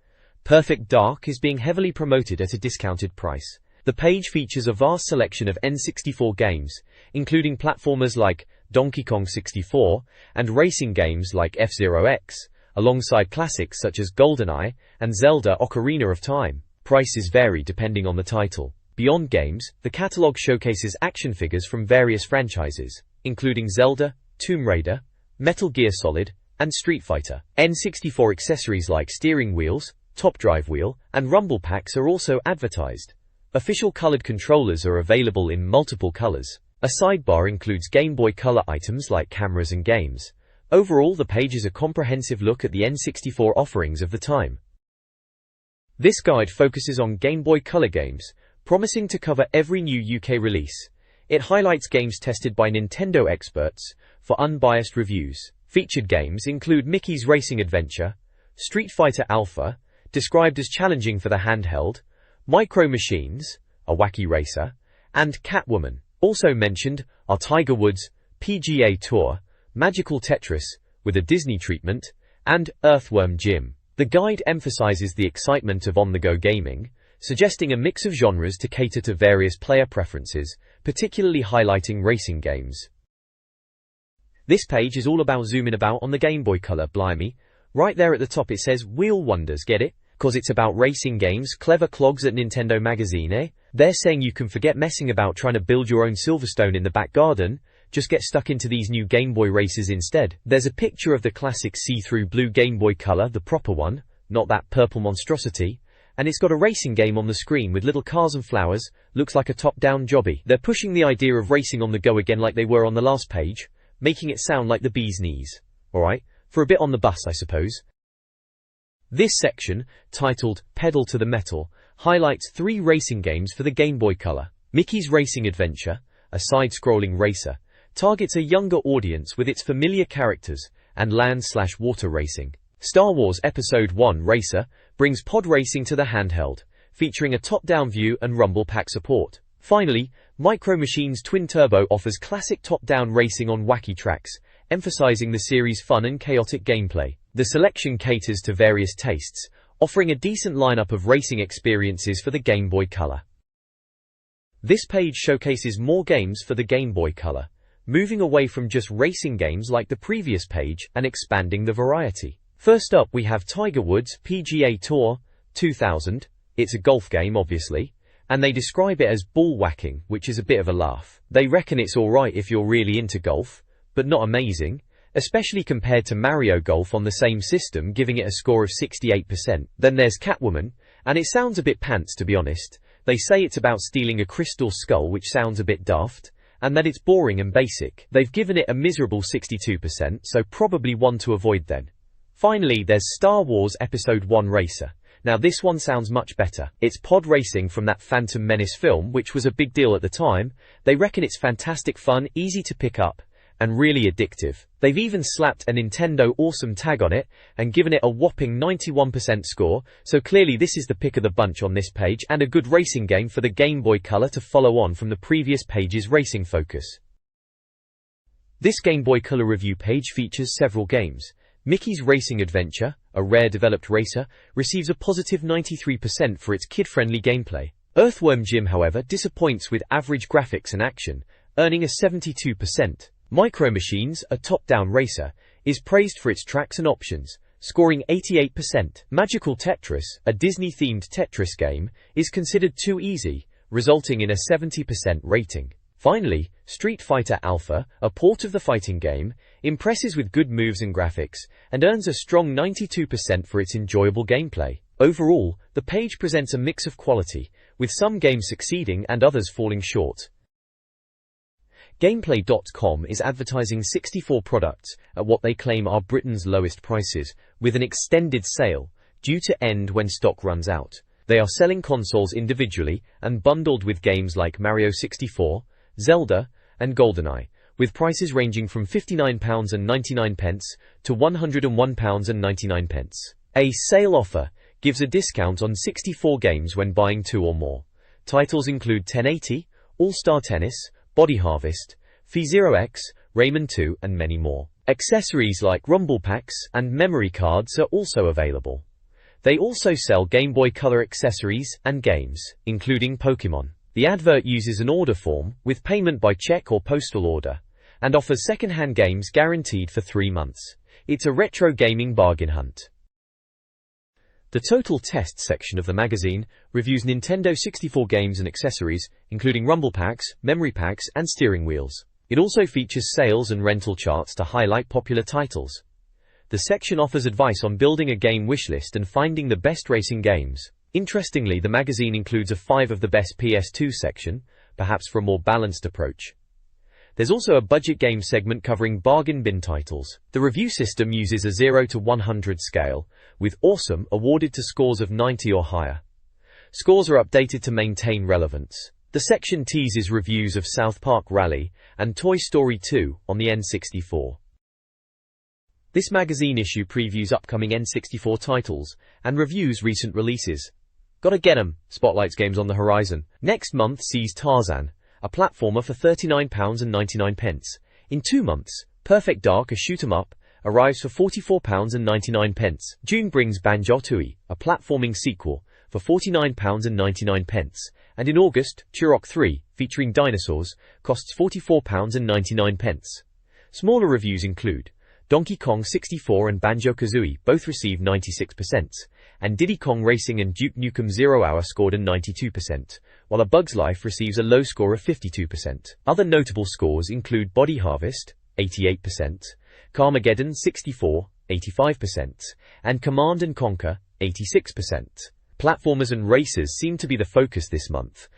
Perfect Dark is being heavily promoted at a discounted price. The page features a vast selection of N64 games, including platformers like Donkey Kong 64 and racing games like F-Zero X, alongside classics such as GoldenEye and Zelda Ocarina of Time. Prices vary depending on the title. Beyond games, the catalog showcases action figures from various franchises, including Zelda, Tomb Raider, Metal Gear Solid, and Street Fighter. N64 accessories like steering wheels, top drive wheel, and rumble packs are also advertised. Official colored controllers are available in multiple colors. A sidebar includes Game Boy Color items like cameras and games. Overall, the page is a comprehensive look at the N64 offerings of the time. This guide focuses on Game Boy Color games, promising to cover every new UK release. It highlights games tested by Nintendo experts for unbiased reviews. Featured games include Mickey's Racing Adventure, Street Fighter Alpha, described as challenging for the handheld, Micro Machines, a wacky racer, and Catwoman, Also mentioned are Tiger Woods, PGA Tour, Magical Tetris, with a Disney treatment, and Earthworm Jim. The guide emphasizes the excitement of on-the-go gaming, suggesting a mix of genres to cater to various player preferences, particularly highlighting racing games. This page is all about zooming about on the Game Boy Color, blimey. Right there at the top it says Wheel Wonders, get it? Cause it's about racing games, clever clogs at Nintendo Magazine, eh? They're saying you can forget messing about trying to build your own Silverstone in the back garden, just get stuck into these new Game Boy races instead. There's a picture of the classic see-through blue Game Boy Color, the proper one, not that purple monstrosity, and it's got a racing game on the screen with little cars and flowers, looks like a top-down jobby. They're pushing the idea of racing on the go again like they were on the last page, making it sound like the bee's knees. Alright, for a bit on the bus I suppose. This section, titled Pedal to the Metal, highlights 3 racing games for the Game Boy Color. Mickey's Racing Adventure, a side-scrolling racer, targets a younger audience with its familiar characters and land/water racing. Star Wars Episode 1 Racer brings pod racing to the handheld, featuring a top-down view and rumble pack support. Finally, Micro Machines Twin Turbo offers classic top-down racing on wacky tracks, emphasizing the series' fun and chaotic gameplay. The selection caters to various tastes, offering a decent lineup of racing experiences for the Game Boy Color. This page showcases more games for the Game Boy Color, moving away from just racing games like the previous page and expanding the variety. First up we have Tiger Woods PGA Tour 2000. It's a golf game obviously, and they describe it as ball whacking, which is a bit of a laugh. They reckon it's alright if you're really into golf, but not amazing, especially compared to Mario Golf on the same system, giving it a score of 68%. Then there's Catwoman, and it sounds a bit pants to be honest. They say it's about stealing a crystal skull, which sounds a bit daft, and that it's boring and basic. They've given it a miserable 62%, so probably one to avoid then. Finally, there's Star Wars Episode 1 Racer. Now this one sounds much better. It's pod racing from that Phantom Menace film, which was a big deal at the time. They reckon it's fantastic fun, easy to pick up, and really addictive. They've even slapped a Nintendo Awesome tag on it and given it a whopping 91% score, so clearly this is the pick of the bunch on this page and a good racing game for the Game Boy Color to follow on from the previous page's racing focus. This Game Boy Color review page features several games. Mickey's Racing Adventure, a rare developed racer, receives a positive 93% for its kid-friendly gameplay. Earthworm Jim, however, disappoints with average graphics and action, earning a 72%. Micro Machines, a top-down racer, is praised for its tracks and options, scoring 88%. Magical Tetris, a Disney-themed Tetris game, is considered too easy, resulting in a 70% rating. Finally, Street Fighter Alpha, a port of the fighting game, impresses with good moves and graphics, and earns a strong 92% for its enjoyable gameplay. Overall, the page presents a mix of quality, with some games succeeding and others falling short. Gameplay.com is advertising 64 products at what they claim are Britain's lowest prices, with an extended sale, due to end when stock runs out. They are selling consoles individually and bundled with games like Mario 64, Zelda, and GoldenEye, with prices ranging from £59.99 to £101.99. A sale offer gives a discount on 64 games when buying 2 or more. Titles include 1080, All-Star Tennis, Body Harvest, F-Zero X, Rayman 2, and many more. Accessories like rumble packs and memory cards are also available. They also sell Game Boy Color accessories and games, including Pokemon. The advert uses an order form, with payment by check or postal order, and offers second-hand games guaranteed for 3 months. It's a retro gaming bargain hunt. The Total Test section of the magazine reviews Nintendo 64 games and accessories, including rumble packs, memory packs, and steering wheels. It also features sales and rental charts to highlight popular titles. The section offers advice on building a game wishlist and finding the best racing games. Interestingly, the magazine includes a 5 of the best PS2 section, perhaps for a more balanced approach. There's also a budget game segment covering bargain bin titles. The review system uses a 0 to 100 scale, with awesome awarded to scores of 90 or higher. Scores are updated to maintain relevance. The section teases reviews of South Park Rally and Toy Story 2 on the N64. This magazine issue previews upcoming N64 titles and reviews recent releases. Gotta get 'em, spotlights games on the horizon. Next month sees Tarzan, a platformer for £39.99. In 2 months, Perfect Dark, a shoot-'em-up, arrives for £44.99. June brings Banjo-Kazooie, a platforming sequel, for £49.99. And in August, Turok 3, featuring dinosaurs, costs £44.99. Smaller reviews include Donkey Kong 64 and Banjo-Kazooie both received 96%, and Diddy Kong Racing and Duke Nukem 0 Hour scored a 92%, while A Bug's Life receives a low score of 52%. Other notable scores include Body Harvest, 88%, Carmageddon 64, 85%, and Command & Conquer, 86%. Platformers and racers seem to be the focus this month.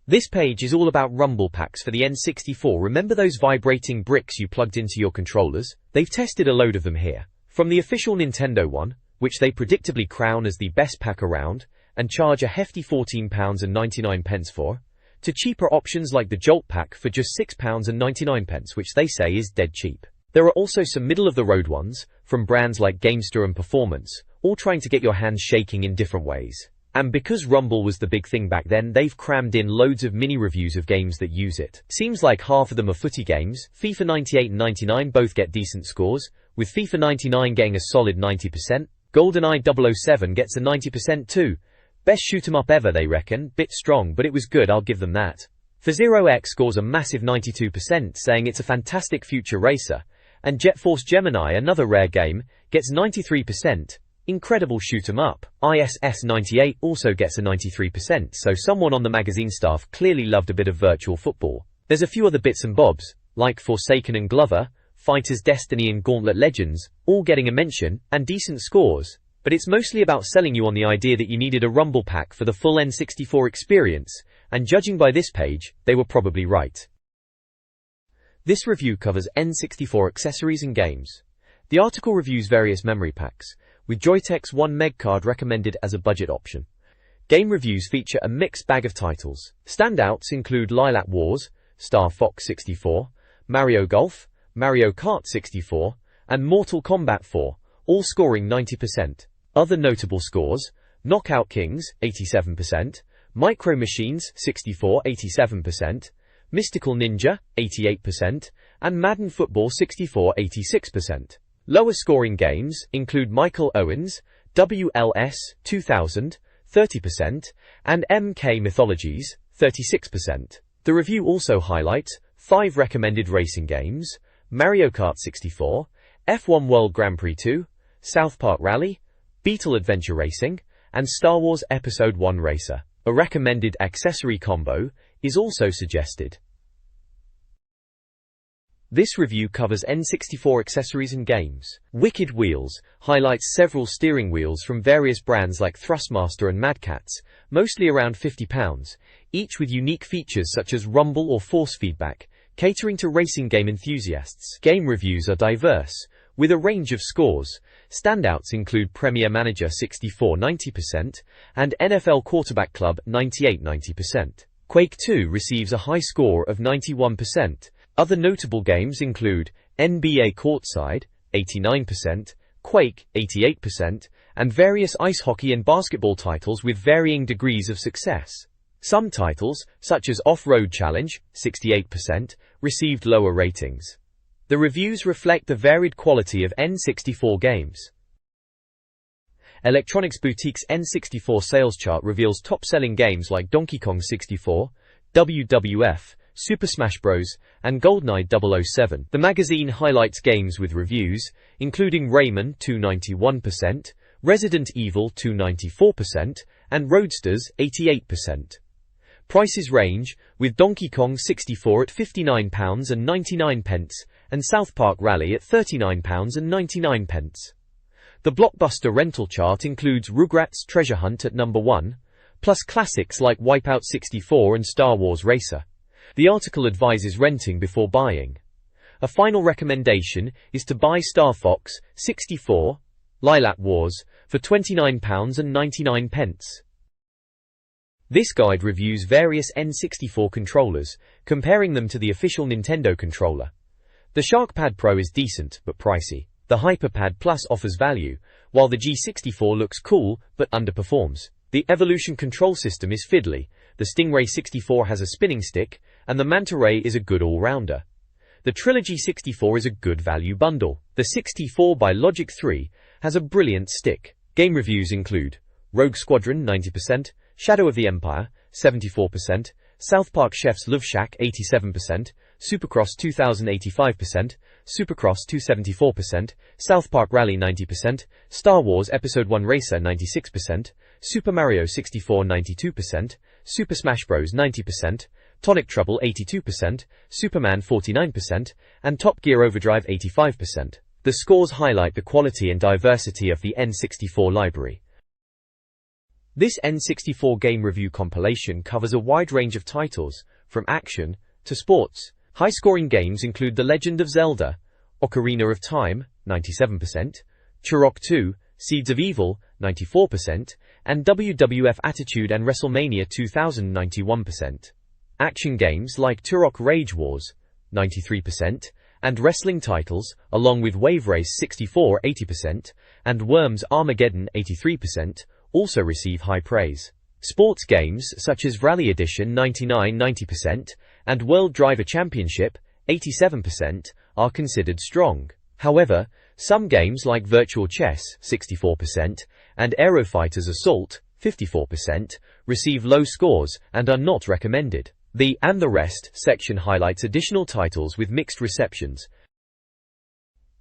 This page is all about rumble packs for the N64. Remember those vibrating bricks you plugged into your controllers? They've tested a load of them here. From the official Nintendo one, which they predictably crown as the best pack around, and charge a hefty £14.99 for, to cheaper options like the Jolt pack for just £6.99, which they say is dead cheap. There are also some middle-of-the-road ones, from brands like Gamester and Performance, all trying to get your hands shaking in different ways. And because Rumble was the big thing back then, they've crammed in loads of mini-reviews of games that use it. Seems like half of them are footy games. FIFA 98 and 99 both get decent scores, with FIFA 99 getting a solid 90%. GoldenEye 007 gets a 90% too. Best shoot-'em-up ever, they reckon. Bit strong, but it was good, I'll give them that. F-Zero X scores a massive 92%, saying it's a fantastic future racer. And Jet Force Gemini, another rare game, gets 93%. Incredible shoot-'em-up. ISS 98 also gets a 93%, so someone on the magazine staff clearly loved a bit of virtual football. There's a few other bits and bobs, like Forsaken and Glover, Fighters Destiny and Gauntlet Legends, all getting a mention, and decent scores. But it's mostly about selling you on the idea that you needed a rumble pack for the full N64 experience, and judging by this page, they were probably right. This review covers N64 accessories and games. The article reviews various memory packs, with Joytech's 1 meg card recommended as a budget option. Game reviews feature a mixed bag of titles. Standouts include Lilac Wars, Star Fox 64, Mario Golf, Mario Kart 64, and Mortal Kombat 4, all scoring 90%. Other notable scores: Knockout Kings 87%, Micro Machines 64 87%, Mystical Ninja 88%, and Madden Football 64 86%. Lower scoring games include Michael Owens, WLS 2000, 30%, and MK Mythologies, 36%. The review also highlights 5 recommended racing games: Mario Kart 64, F1 World Grand Prix 2, South Park Rally, Beetle Adventure Racing, and Star Wars Episode 1 Racer. A recommended accessory combo is also suggested. This review covers N64 accessories and games. Wicked Wheels highlights several steering wheels from various brands like Thrustmaster and Mad Catz, mostly around £50, each with unique features such as rumble or force feedback, catering to racing game enthusiasts. Game reviews are diverse, with a range of scores. Standouts include Premier Manager 64 90% and NFL Quarterback Club 98 90%. Quake 2 receives a high score of 91%. Other notable games include NBA Courtside, 89%, Quake, 88%, and various ice hockey and basketball titles with varying degrees of success. Some titles, such as Off-Road Challenge, 68%, received lower ratings. The reviews reflect the varied quality of N64 games. Electronics Boutique's N64 sales chart reveals top-selling games like Donkey Kong 64, WWF, Super Smash Bros., and GoldenEye 007. The magazine highlights games with reviews, including Rayman 291%, Resident Evil 294%, and Roadsters 88%. Prices range, with Donkey Kong 64 at £59.99 and South Park Rally at £39.99. The Blockbuster rental chart includes Rugrats Treasure Hunt at number 1, plus classics like Wipeout 64 and Star Wars Racer. The article advises renting before buying. A final recommendation is to buy Star Fox 64, Lilac Wars, for £29.99. This guide reviews various N64 controllers, comparing them to the official Nintendo controller. The SharkPad Pro is decent, but pricey. The HyperPad Plus offers value, while the G64 looks cool, but underperforms. The Evolution control system is fiddly, the Stingray 64 has a spinning stick, and the Manta Ray is a good all-rounder. The Trilogy 64 is a good value bundle. The 64 by Logic 3 has a brilliant stick. Game reviews include Rogue Squadron 90%, Shadow of the Empire 74%, South Park Chef's Love Shack 87%, Supercross 2000 85%, Supercross 274%, South Park Rally 90%, Star Wars Episode 1 Racer 96%, Super Mario 64 92%, Super Smash Bros 90%, Tonic Trouble 82%, Superman 49%, and Top Gear Overdrive 85%. The scores highlight the quality and diversity of the N64 library. This N64 game review compilation covers a wide range of titles, from action to sports. High-scoring games include The Legend of Zelda, Ocarina of Time, 97%, Turok 2, Seeds of Evil, 94%, and WWF Attitude and WrestleMania 2000, 91%. Action games like Turok Rage Wars, 93%, and wrestling titles, along with Wave Race 64, 80%, and Worms Armageddon 83%, also receive high praise. Sports games such as Rally Edition 99, 90%, and World Driver Championship 87% are considered strong. However, some games like Virtual Chess 64% and Aerofighters Assault 54% receive low scores and are not recommended. The "And the Rest" section highlights additional titles with mixed receptions.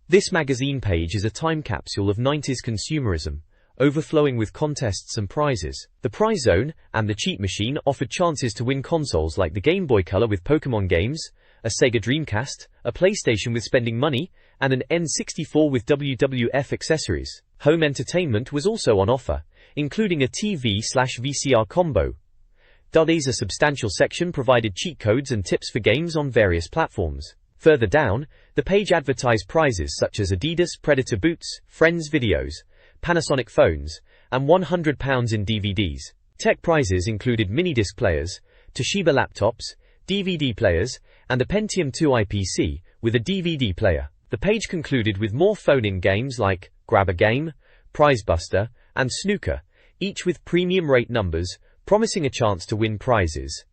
This magazine page is a time capsule of 90s consumerism, overflowing with contests and prizes. The Prize Zone and the Cheat Machine offered chances to win consoles like the Game Boy Color with Pokémon games, a Sega Dreamcast, a PlayStation with spending money, and an N64 with WWF accessories. Home entertainment was also on offer, including a TV/VCR combo. A substantial section provided cheat codes and tips for games on various platforms. Further down, the page advertised prizes such as Adidas Predator boots, Friends videos, Panasonic phones, and £100 in DVDs. Tech prizes included mini-disc players, Toshiba laptops, DVD players, and a Pentium 2 IPC with a DVD player. The page concluded with more phone-in games like Grab a Game, Prize Buster, and Snooker, each with premium rate numbers, promising a chance to win prizes.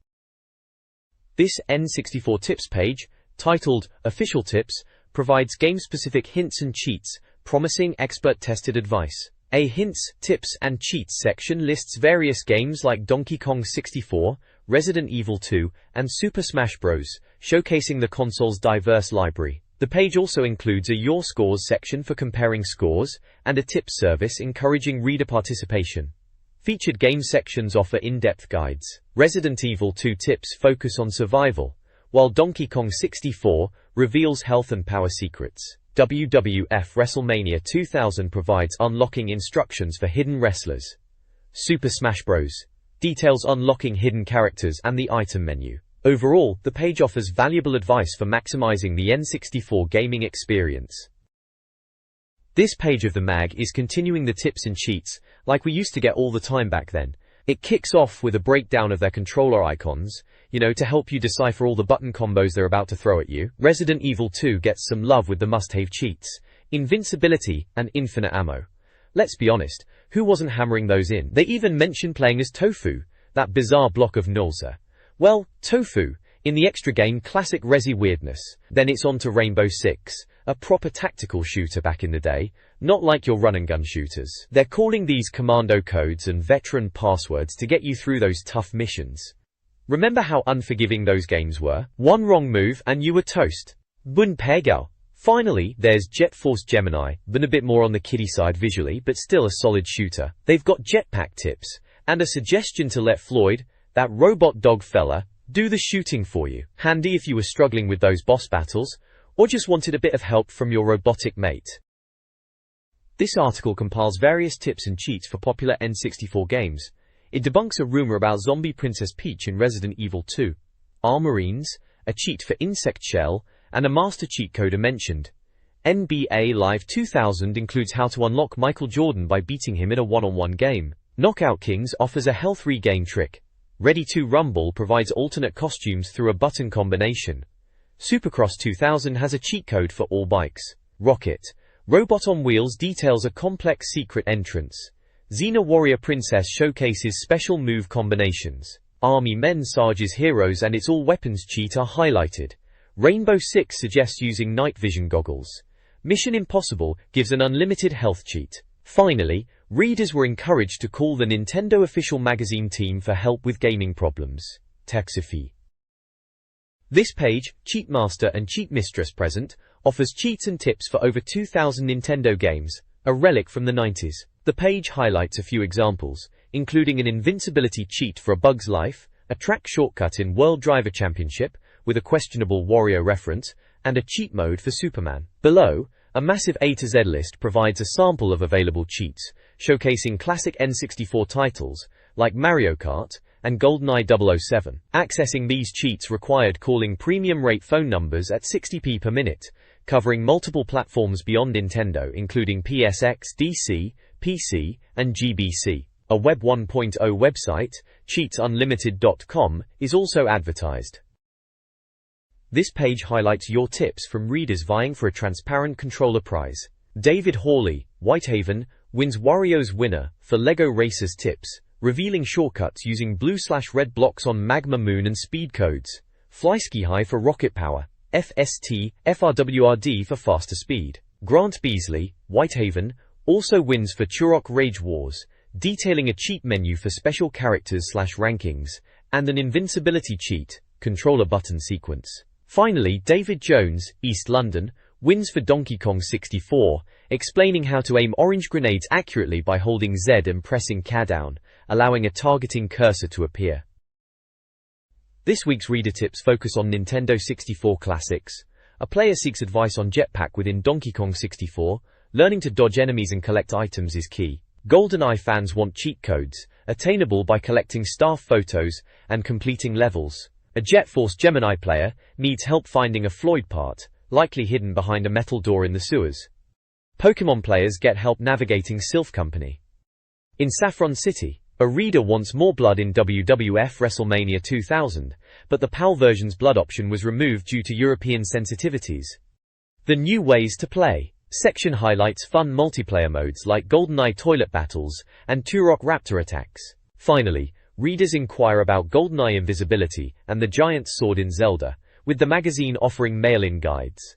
This N64 tips page, titled Official Tips, provides game-specific hints and cheats, promising expert-tested advice. A Hints, Tips and Cheats section lists various games like Donkey Kong 64, Resident Evil 2, and Super Smash Bros., showcasing the console's diverse library. The page also includes a Your Scores section for comparing scores, and a tips service encouraging reader participation. Featured game sections offer in-depth guides. Resident Evil 2 tips focus on survival, while Donkey Kong 64 reveals health and power secrets. WWF WrestleMania 2000 provides unlocking instructions for hidden wrestlers. Super Smash Bros. Details unlocking hidden characters and the item menu. Overall, the page offers valuable advice for maximizing the N64 gaming experience. This page of the mag is continuing the tips and cheats, like we used to get all the time back then. It kicks off with a breakdown of their controller icons, to help you decipher all the button combos they're about to throw at you. Resident Evil 2 gets some love with the must-have cheats, invincibility, and infinite ammo. Let's be honest, who wasn't hammering those in? They even mention playing as Tofu, that bizarre block of Nulza. Well, Tofu, in the extra game classic Resi weirdness. Then it's on to Rainbow Six, a proper tactical shooter back in the day, not like your run-and-gun shooters. They're calling these commando codes and veteran passwords to get you through those tough missions. Remember how unforgiving those games were? One wrong move and you were toast. Bun pegal. Finally, there's Jet Force Gemini, been a bit more on the kiddie side visually, but still a solid shooter. They've got jetpack tips, and a suggestion to let Floyd, that robot dog fella, do the shooting for you. Handy if you were struggling with those boss battles, or just wanted a bit of help from your robotic mate. This article compiles various tips and cheats for popular N64 games. It debunks a rumor about Zombie Princess Peach in Resident Evil 2, Marines, a cheat for Insect Shell, and a master cheat code are mentioned. NBA Live 2000 includes how to unlock Michael Jordan by beating him in a one-on-one game. Knockout Kings offers a health regain trick. Ready to Rumble provides alternate costumes through a button combination. Supercross 2000 has a cheat code for all bikes. Rocket, Robot on Wheels details a complex secret entrance. Xena Warrior Princess showcases special move combinations. Army Men Sarge's Heroes and its all-weapons cheat are highlighted. Rainbow Six suggests using night vision goggles. Mission Impossible gives an unlimited health cheat. Finally, readers were encouraged to call the Nintendo official magazine team for help with gaming problems. Taxifi. This page, Cheat Master and Cheat Mistress Present, offers cheats and tips for over 2,000 Nintendo games, a relic from the 90s. The page highlights a few examples, including an invincibility cheat for A Bug's Life, a track shortcut in World Driver Championship, with a questionable Wario reference, and a cheat mode for Superman. Below, a massive A to Z list provides a sample of available cheats, showcasing classic N64 titles, like Mario Kart, and GoldenEye 007. Accessing these cheats required calling premium rate phone numbers at 60p per minute, covering multiple platforms beyond Nintendo including PSX, DC, PC, and GBC. A Web 1.0 website, cheatsunlimited.com, is also advertised. This page highlights your tips from readers vying for a transparent controller prize. David Hawley, Whitehaven, wins Wario's winner for LEGO Racers tips, revealing shortcuts using blue/red blocks on Magma Moon and speed codes. Flyski High for rocket power. FST, FRWRD for faster speed. Grant Beasley, Whitehaven, also wins for Turok Rage Wars, detailing a cheat menu for special characters/rankings, and an invincibility cheat, controller button sequence. Finally, David Jones, East London, wins for Donkey Kong 64, explaining how to aim orange grenades accurately by holding Z and pressing K down, allowing a targeting cursor to appear. This week's reader tips focus on Nintendo 64 classics. A player seeks advice on jetpack within Donkey Kong 64. Learning to dodge enemies and collect items is key. GoldenEye fans want cheat codes, attainable by collecting staff photos and completing levels. A Jet Force Gemini player needs help finding a Floyd part, likely hidden behind a metal door in the sewers. Pokémon players get help navigating Sylph Company. In Saffron City, a reader wants more blood in WWF WrestleMania 2000, but the PAL version's blood option was removed due to European sensitivities. The new ways to play section highlights fun multiplayer modes like GoldenEye toilet battles and Turok Raptor attacks. Finally, readers inquire about GoldenEye invisibility and the giant sword in Zelda, with the magazine offering mail-in guides.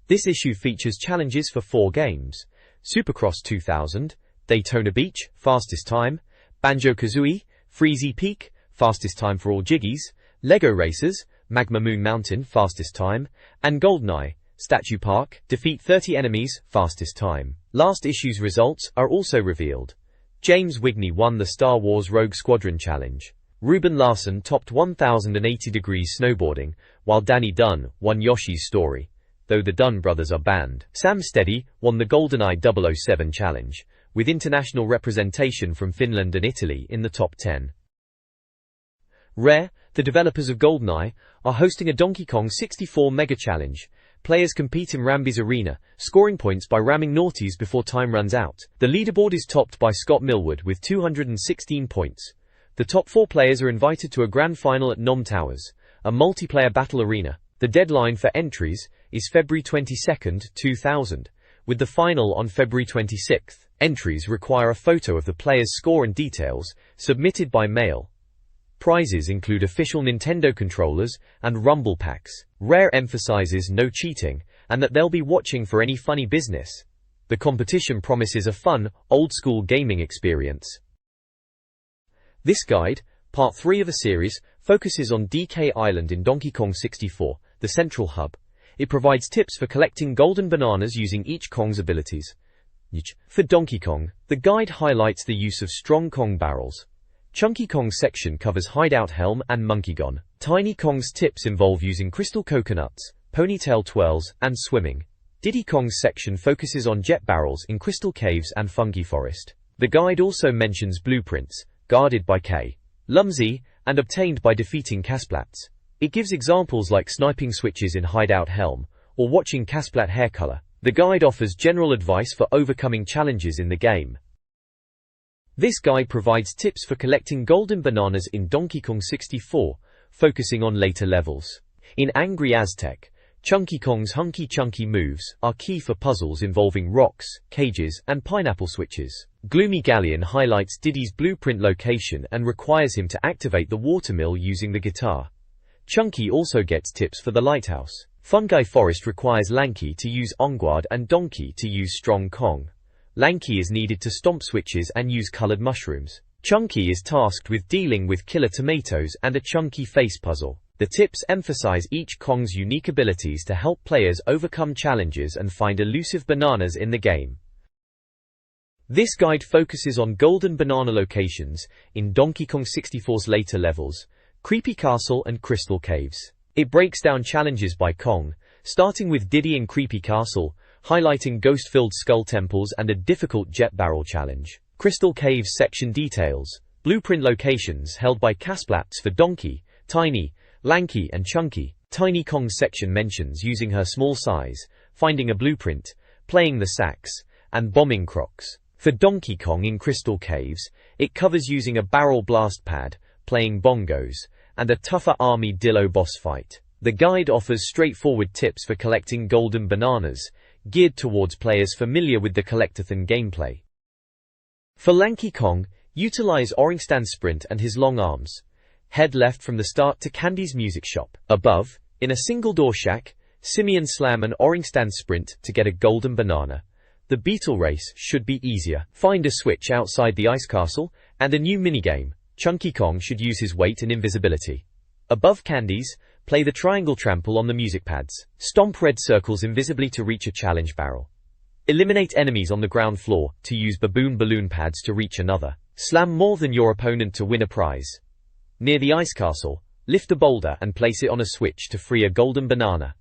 This issue features challenges for 4 games: Supercross 2000, Daytona Beach, fastest time; Banjo-Kazooie, Freezy Peak, fastest time for all Jiggies; LEGO Racers, Magma Moon Mountain, fastest time; and GoldenEye, Statue Park, defeat 30 enemies, fastest time. Last issue's results are also revealed. James Wigney won the Star Wars Rogue Squadron Challenge. Ruben Larson topped 1080 degrees snowboarding, while Danny Dunn won Yoshi's Story, though the Dunn brothers are banned. Sam Steady won the GoldenEye 007 Challenge, with international representation from Finland and Italy in the top 10. Rare, the developers of GoldenEye, are hosting a Donkey Kong 64 Mega Challenge. Players compete in Ramby's arena, scoring points by ramming naughties before time runs out. The leaderboard is topped by Scott Millwood with 216 points. The top 4 players are invited to a grand final at Nom Towers, a multiplayer battle arena. The deadline for entries is February 22, 2000, with the final on February 26. Entries require a photo of the player's score and details, submitted by mail. Prizes include official Nintendo controllers and Rumble packs. Rare emphasizes no cheating, and that they'll be watching for any funny business. The competition promises a fun, old-school gaming experience. This guide, part 3 of a series, focuses on DK Island in Donkey Kong 64, the central hub. It provides tips for collecting golden bananas using each Kong's abilities. For Donkey Kong, the guide highlights the use of strong Kong barrels. Chunky Kong's section covers Hideout Helm and Monkey Gun. Tiny Kong's tips involve using crystal coconuts, ponytail twirls, and swimming. Diddy Kong's section focuses on jet barrels in Crystal Caves and Fungi Forest. The guide also mentions blueprints, guarded by K. Lumsy, and obtained by defeating Casplats. It gives examples like sniping switches in Hideout Helm, or watching Casplat hair color. The guide offers general advice for overcoming challenges in the game. This guide provides tips for collecting golden bananas in Donkey Kong 64, focusing on later levels. In Angry Aztec, Chunky Kong's hunky-chunky moves are key for puzzles involving rocks, cages, and pineapple switches. Gloomy Galleon highlights Diddy's blueprint location and requires him to activate the watermill using the guitar. Chunky also gets tips for the lighthouse. Fungi Forest requires Lanky to use Onguard and Donkey to use Strong Kong. Lanky is needed to stomp switches and use colored mushrooms. Chunky is tasked with dealing with killer tomatoes and a chunky face puzzle. The tips emphasize each Kong's unique abilities to help players overcome challenges and find elusive bananas in the game. This guide focuses on golden banana locations in Donkey Kong 64's later levels, Creepy Castle and Crystal Caves. It breaks down challenges by Kong, starting with Diddy and Creepy Castle, highlighting ghost-filled skull temples and a difficult jet barrel challenge. Crystal Caves section details blueprint locations held by Casplats for Donkey, Tiny, Lanky and Chunky. Tiny Kong's section mentions using her small size, finding a blueprint, playing the sax, and bombing crocs. For Donkey Kong in Crystal Caves, it covers using a barrel blast pad, playing bongos, and a tougher armadillo boss fight. The guide offers straightforward tips for collecting golden bananas, geared towards players familiar with the collectathon gameplay. For Lanky Kong, utilize Oringstan's sprint and his long arms. Head left from the start to Candy's music shop. Above, in a single door shack, Simeon slam an Oringstan sprint to get a golden banana. The beetle race should be easier. Find a switch outside the ice castle, and a new minigame. Chunky Kong should use his weight and invisibility. Above Candy's, play the triangle trample on the music pads. Stomp red circles invisibly to reach a challenge barrel. Eliminate enemies on the ground floor to use baboon balloon pads to reach another. Slam more than your opponent to win a prize. Near the ice castle, lift a boulder and place it on a switch to free a golden banana.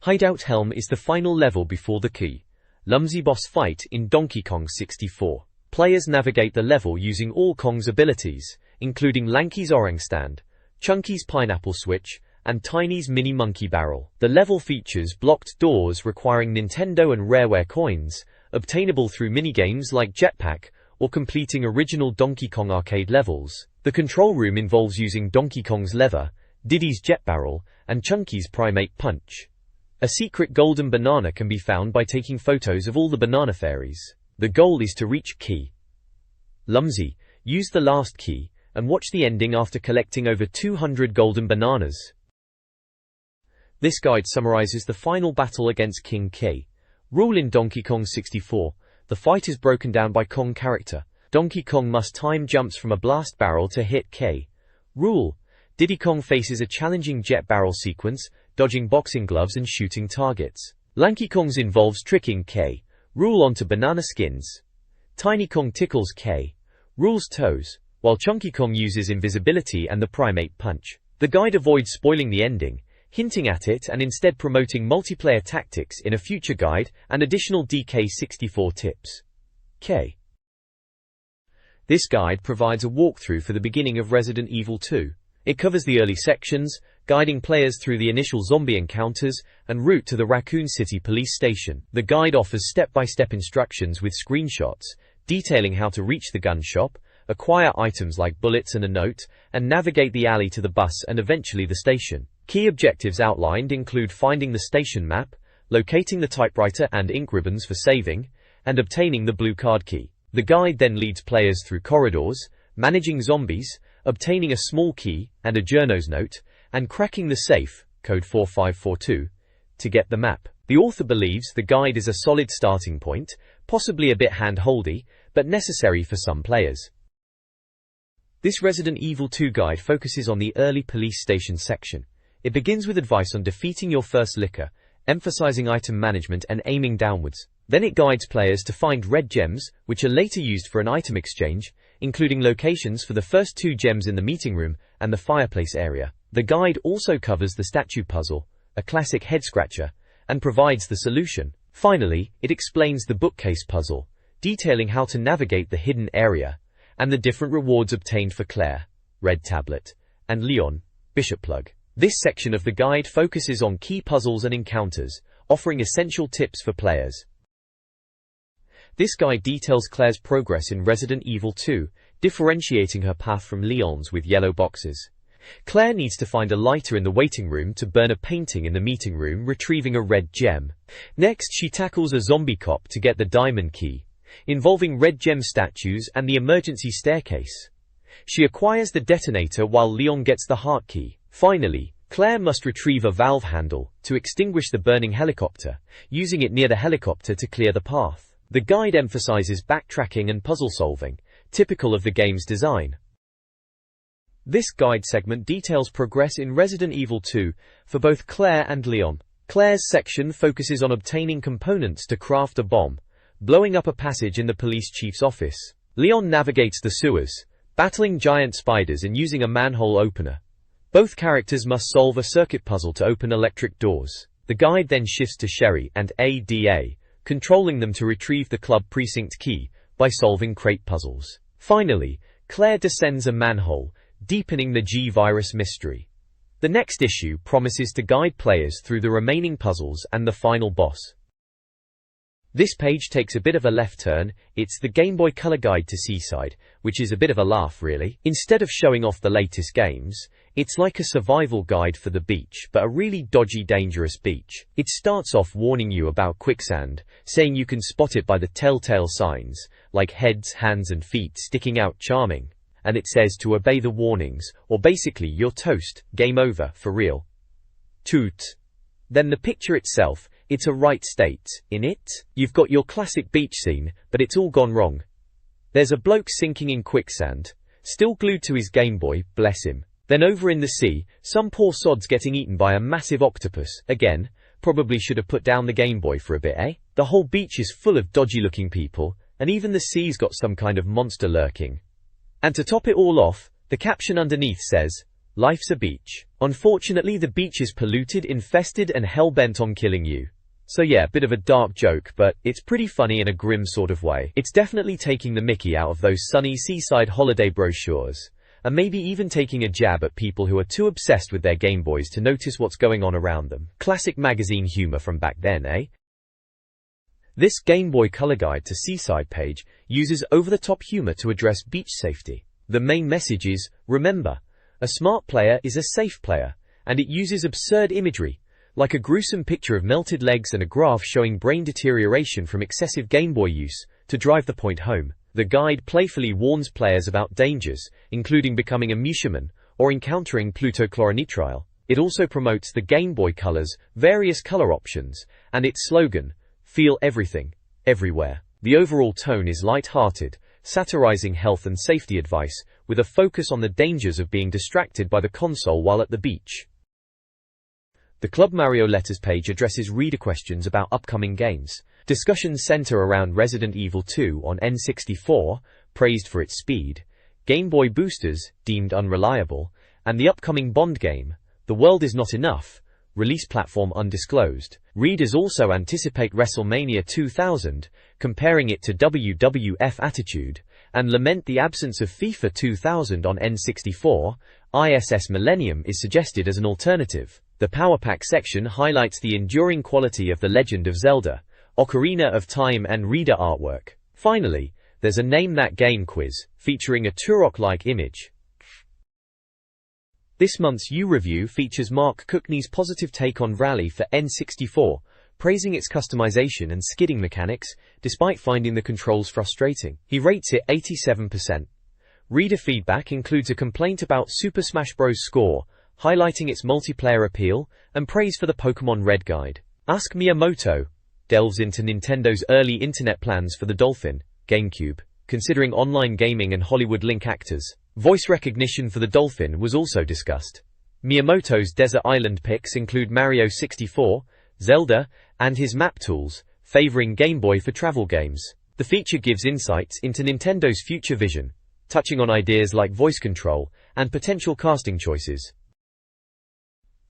Hideout Helm is the final level before the key. Lumsy boss fight in Donkey Kong 64. Players navigate the level using all Kong's abilities, including Lanky's Oringstand, Chunky's pineapple switch, and Tiny's mini monkey barrel. The level features blocked doors requiring Nintendo and Rareware coins, obtainable through minigames like Jetpack, or completing original Donkey Kong arcade levels. The control room involves using Donkey Kong's lever, Diddy's jet barrel, and Chunky's primate punch. A secret golden banana can be found by taking photos of all the banana fairies. The goal is to reach key. Lumsy, use the last key, and watch the ending after collecting over 200 golden bananas. This guide summarizes the final battle against King K. Rule in Donkey Kong 64. The fight is broken down by Kong character. Donkey Kong must time jumps from a blast barrel to hit K. Rule. Diddy Kong faces a challenging jet barrel sequence, dodging boxing gloves and shooting targets. Lanky Kong's involves tricking K. Rule onto banana skins. Tiny Kong tickles K. Rule's toes, while Chunky Kong uses invisibility and the primate punch. The guide avoids spoiling the ending, hinting at it and instead promoting multiplayer tactics in a future guide and additional DK64 tips. K. This guide provides a walkthrough for the beginning of Resident Evil 2. It covers the early sections, guiding players through the initial zombie encounters and route to the Raccoon City police station. The guide offers step-by-step instructions with screenshots, detailing how to reach the gun shop, acquire items like bullets and a note, and navigate the alley to the bus and eventually the station. Key objectives outlined include finding the station map, locating the typewriter and ink ribbons for saving, and obtaining the blue card key. The guide then leads players through corridors, managing zombies, obtaining a small key and a journo's note, and cracking the safe, code 4542, to get the map. The author believes the guide is a solid starting point, possibly a bit hand-holdy, but necessary for some players. This Resident Evil 2 guide focuses on the early police station section. It begins with advice on defeating your first licker, emphasizing item management and aiming downwards. Then it guides players to find red gems, which are later used for an item exchange, including locations for the first 2 gems in the meeting room and the fireplace area. The guide also covers the statue puzzle, a classic head-scratcher, and provides the solution. Finally, it explains the bookcase puzzle, detailing how to navigate the hidden area, and the different rewards obtained for Claire, Red Tablet, and Leon, Bishop Plug. This section of the guide focuses on key puzzles and encounters, offering essential tips for players. This guide details Claire's progress in Resident Evil 2, differentiating her path from Leon's with yellow boxes. Claire needs to find a lighter in the waiting room to burn a painting in the meeting room, retrieving a red gem. Next, she tackles a zombie cop to get the diamond key, involving red gem statues and the emergency staircase. She acquires the detonator while Leon gets the heart key. Finally, Claire must retrieve a valve handle to extinguish the burning helicopter, using it near the helicopter to clear the path. The guide emphasizes backtracking and puzzle solving, typical of the game's design. This guide segment details progress in Resident Evil 2 for both Claire and Leon. Claire's section focuses on obtaining components to craft a bomb, blowing up a passage in the police chief's office. Leon navigates the sewers, battling giant spiders and using a manhole opener. Both characters must solve a circuit puzzle to open electric doors. The guide then shifts to Sherry and Ada, controlling them to retrieve the club precinct key by solving crate puzzles. Finally, Claire descends a manhole, deepening the G-Virus mystery. The next issue promises to guide players through the remaining puzzles and the final boss. This page takes a bit of a left turn. It's the Game Boy Color Guide to Seaside, which is a bit of a laugh really. Instead of showing off the latest games, it's like a survival guide for the beach, but a really dodgy, dangerous beach. It starts off warning you about quicksand, saying you can spot it by the telltale signs, like heads, hands and feet sticking out charming. And it says to obey the warnings, or basically you're toast, game over, for real. Toot. Then the picture itself, it's a right state. In it, you've got your classic beach scene, but it's all gone wrong. There's a bloke sinking in quicksand, still glued to his Game Boy, bless him. Then over in the sea, some poor sod's getting eaten by a massive octopus. Again, probably should have put down the Game Boy for a bit, eh? The whole beach is full of dodgy looking people, and even the sea's got some kind of monster lurking. And to top it all off, the caption underneath says, "Life's a beach." Unfortunately, the beach is polluted, infested and hell-bent on killing you. So yeah, bit of a dark joke, but it's pretty funny in a grim sort of way. It's definitely taking the mickey out of those sunny seaside holiday brochures, and maybe even taking a jab at people who are too obsessed with their Game Boys to notice what's going on around them. Classic magazine humor from back then, eh? This Game Boy Color Guide to Seaside page uses over-the-top humor to address beach safety. The main message is, remember, a smart player is a safe player, and it uses absurd imagery, like a gruesome picture of melted legs and a graph showing brain deterioration from excessive Game Boy use, to drive the point home. The guide playfully warns players about dangers, including becoming a musherman or encountering plutochloronitriol. It also promotes the Game Boy Color's various color options, and its slogan, "Feel everything, everywhere." The overall tone is light-hearted, satirizing health and safety advice, with a focus on the dangers of being distracted by the console while at the beach. The Club Mario Letters page addresses reader questions about upcoming games. Discussions center around Resident Evil 2 on N64, praised for its speed, Game Boy boosters, deemed unreliable, and the upcoming Bond game, The World Is Not Enough, release platform undisclosed. Readers also anticipate WrestleMania 2000, comparing it to WWF Attitude, and lament the absence of FIFA 2000 on N64. ISS Millennium is suggested as an alternative. The Power Pack section highlights the enduring quality of The Legend of Zelda, Ocarina of Time and reader artwork. Finally, there's a Name That Game quiz, featuring a Turok-like image. This month's U-Review features Mark Cookney's positive take on Rally for N64, praising its customization and skidding mechanics, despite finding the controls frustrating. He rates it 87%. Reader feedback includes a complaint about Super Smash Bros. Score, highlighting its multiplayer appeal, and praise for the Pokémon Red guide. Ask Miyamoto delves into Nintendo's early internet plans for the Dolphin, GameCube, considering online gaming and Hollywood link actors. Voice recognition for the Dolphin was also discussed. Miyamoto's Desert Island picks include Mario 64, Zelda, and his map tools, favoring Game Boy for travel games. The feature gives insights into Nintendo's future vision, touching on ideas like voice control and potential casting choices.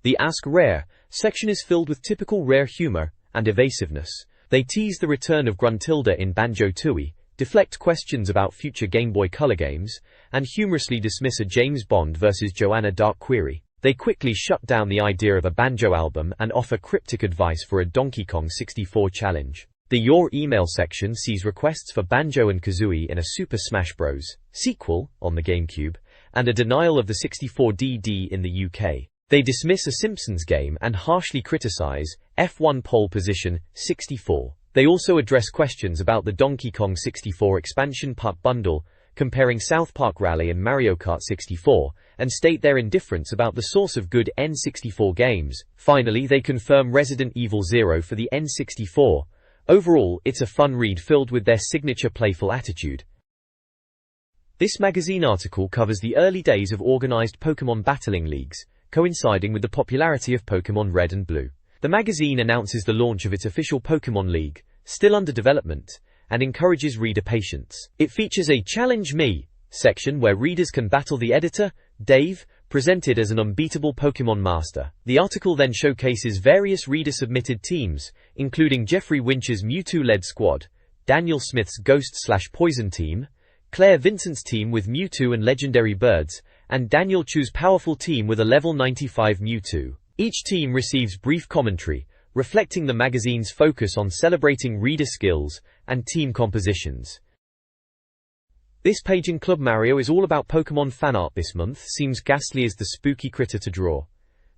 The Ask Rare section is filled with typical Rare humor and evasiveness. They tease the return of Gruntilda in Banjo-Tooie, deflect questions about future Game Boy Color games, and humorously dismiss a James Bond vs. Joanna Dark query. They quickly shut down the idea of a Banjo album and offer cryptic advice for a Donkey Kong 64 challenge. The Your Email section sees requests for Banjo and Kazooie in a Super Smash Bros. Sequel on the GameCube, and a denial of the 64DD in the UK. They dismiss a Simpsons game and harshly criticize F1 pole position 64. They also address questions about the Donkey Kong 64 expansion pack bundle, comparing South Park Rally and Mario Kart 64, and state their indifference about the source of good N64 games. Finally, they confirm Resident Evil 0 for the N64. Overall, it's a fun read filled with their signature playful attitude. This magazine article covers the early days of organized Pokémon battling leagues, coinciding with the popularity of Pokémon Red and Blue. The magazine announces the launch of its official Pokémon League, still under development, and encourages reader patience. It features a Challenge Me section where readers can battle the editor, Dave, presented as an unbeatable Pokémon master. The article then showcases various reader-submitted teams, including Jeffrey Winch's Mewtwo-led squad, Daniel Smith's Ghost/Poison team, Claire Vincent's team with Mewtwo and Legendary Birds, and Daniel Chu's powerful team with a level 95 Mewtwo. Each team receives brief commentary, reflecting the magazine's focus on celebrating reader skills and team compositions. This page in Club Mario is all about Pokémon fan art this month. Seems Ghastly is the spooky critter to draw.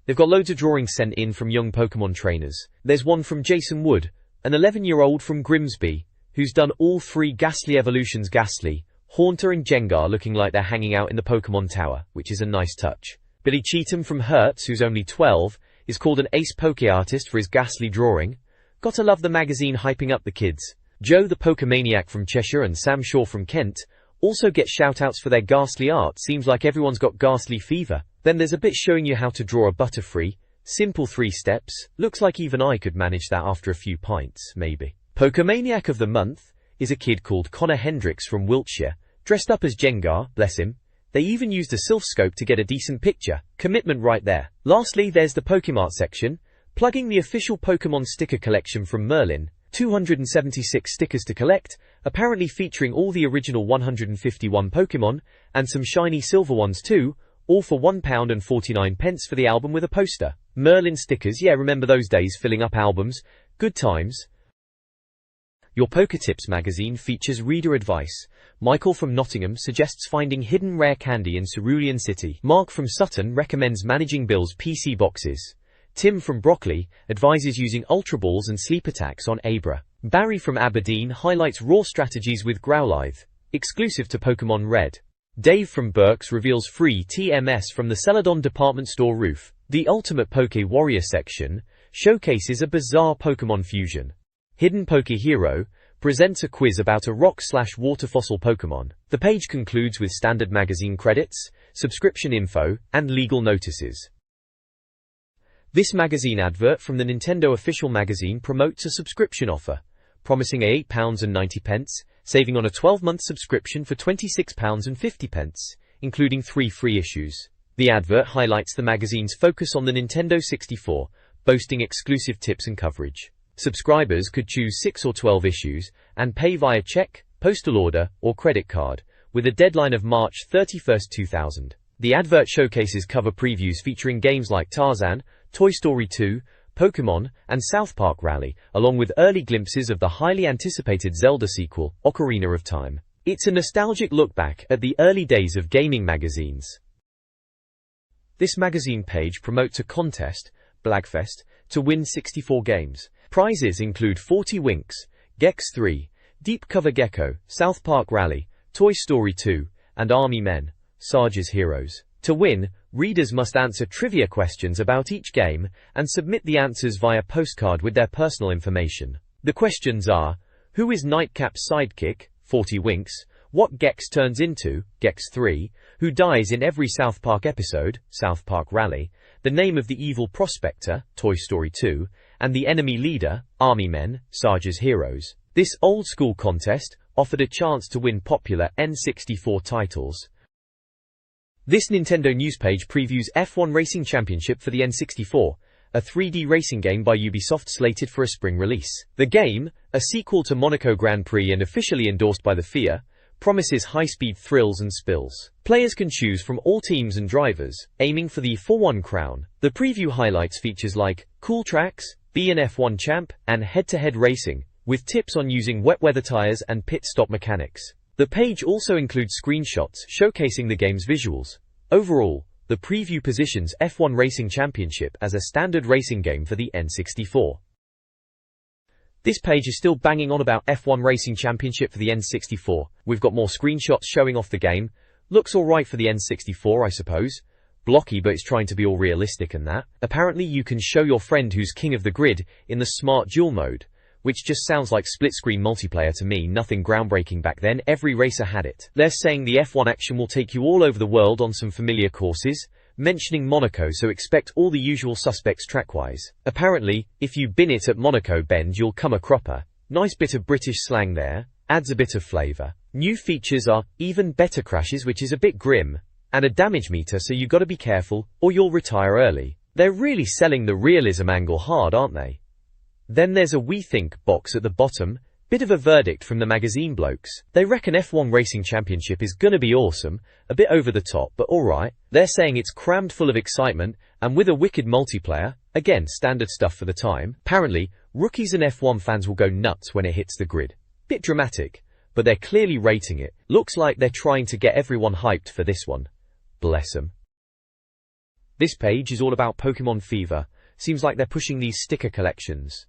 They've got loads of drawings sent in from young Pokémon trainers. There's one from Jason Wood, an 11-year-old from Grimsby, who's done all 3 Ghastly evolutions: Ghastly, Haunter and Jengar, looking like they're hanging out in the Pokémon Tower, which is a nice touch. Billy Cheatham from Hertz, who's only 12, is called an ace Poke artist for his Ghastly drawing. Gotta love the magazine hyping up the kids. Joe the Pokemaniac from Cheshire and Sam Shaw from Kent also get shoutouts for their Ghastly art. Seems like everyone's got Ghastly fever. Then there's a bit showing you how to draw a Butterfree. Simple 3 steps. Looks like even I could manage that after a few pints, maybe. Pokemaniac of the month is a kid called Connor Hendricks from Wiltshire, dressed up as Jengar, bless him. They even used a Sylphscope to get a decent picture. Commitment right there. Lastly, there's the Pokemart section, plugging the official Pokemon sticker collection from Merlin. 276 stickers to collect, apparently featuring all the original 151 Pokemon, and some shiny silver ones too, all for £1.49 for the album with a poster. Merlin stickers, yeah, remember those days filling up albums? Good times. Your Poker Tips magazine features reader advice. Michael from Nottingham suggests finding hidden rare candy in Cerulean City. Mark from Sutton recommends managing Bill's PC boxes. Tim from Brockley advises using Ultra Balls and sleep attacks on Abra. Barry from Aberdeen highlights raw strategies with Growlithe, exclusive to Pokemon Red. Dave from Berks reveals free TMS from the Celadon department store roof. The Ultimate Poke Warrior section showcases a bizarre Pokemon fusion. Hidden Poke Hero presents a quiz about a rock/water fossil Pokemon. The page concludes with standard magazine credits, subscription info, and legal notices. This magazine advert from the Nintendo official magazine promotes a subscription offer, promising £8.90, saving on a 12-month subscription for £26.50, including 3 free issues. The advert highlights the magazine's focus on the Nintendo 64, boasting exclusive tips and coverage. Subscribers could choose 6 or 12 issues and pay via check, postal order, or credit card, with a deadline of March 31, 2000. The advert showcases cover previews featuring games like Tarzan, Toy Story 2, Pokémon, and South Park Rally, along with early glimpses of the highly anticipated Zelda sequel, Ocarina of Time. It's a nostalgic look back at the early days of gaming magazines. This magazine page promotes a contest, Blagfest, to win 64 games. Prizes include 40 Winks, Gex 3, Deep Cover Gecko, South Park Rally, Toy Story 2, and Army Men, Sarge's Heroes. To win, readers must answer trivia questions about each game and submit the answers via postcard with their personal information. The questions are: who is Nightcap's sidekick, 40 Winks, what Gex turns into, Gex 3, who dies in every South Park episode, South Park Rally, the name of the evil prospector, Toy Story 2, and the enemy leader, Army Men, Sarge's Heroes. This old-school contest offered a chance to win popular N64 titles. This Nintendo news page previews F1 Racing Championship for the N64, a 3D racing game by Ubisoft slated for a spring release. The game, a sequel to Monaco Grand Prix and officially endorsed by the FIA, promises high-speed thrills and spills. Players can choose from all teams and drivers, aiming for the 4-1 crown. The preview highlights features like cool tracks, be an F1 champ, and head-to-head racing, with tips on using wet weather tires and pit stop mechanics. The page also includes screenshots showcasing the game's visuals, Overall, the preview positions F1 Racing Championship as a standard racing game for the N64. This page is still banging on about F1 Racing Championship for the N64. We've got more screenshots showing off the game. Looks alright for the N64, I suppose. Blocky, but it's trying to be all realistic and that. Apparently you can show your friend who's king of the grid in the smart duel mode, which just sounds like split-screen multiplayer to me. Nothing groundbreaking back then, every racer had it. They're saying the F1 action will take you all over the world on some familiar courses, mentioning Monaco, so expect all the usual suspects track-wise. Apparently, if you bin it at Monaco Bend you'll come a cropper. Nice bit of British slang there, adds a bit of flavour. New features are even better crashes, which is a bit grim, and a damage meter, so you gotta be careful or you'll retire early. They're really selling the realism angle hard, aren't they? Then there's a We Think box at the bottom, bit of a verdict from the magazine blokes. They reckon F1 Racing Championship is gonna be awesome, a bit over the top but alright. They're saying it's crammed full of excitement and with a wicked multiplayer, again standard stuff for the time. Apparently, rookies and F1 fans will go nuts when it hits the grid. Bit dramatic, but they're clearly rating it. Looks like they're trying to get everyone hyped for this one. Bless them. This page is all about Pokemon Fever. Seems like they're pushing these sticker collections.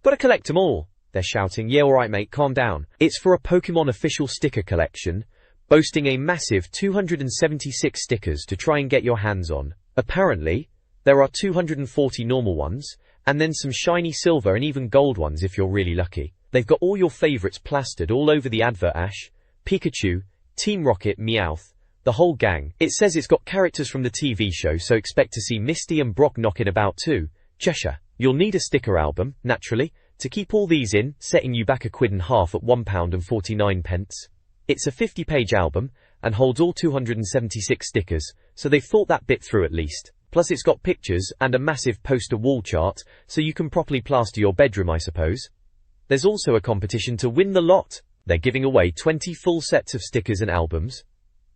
Gotta collect them all, they're shouting. Yeah, alright mate, calm down. It's for a Pokemon official sticker collection, boasting a massive 276 stickers to try and get your hands on. Apparently, there are 240 normal ones, and then some shiny silver and even gold ones if you're really lucky. They've got all your favourites plastered all over the advert. Ash, Pikachu, Team Rocket, Meowth, the whole gang. It says it's got characters from the TV show, so expect to see Misty and Brock knocking about too. Cheshire. You'll need a sticker album, naturally, to keep all these in, setting you back £1.50 at £1.49. It's a 50-page album, and holds all 276 stickers, so they've thought that bit through at least. Plus it's got pictures, and a massive poster wall chart, so you can properly plaster your bedroom, I suppose. There's also a competition to win the lot. They're giving away 20 full sets of stickers and albums.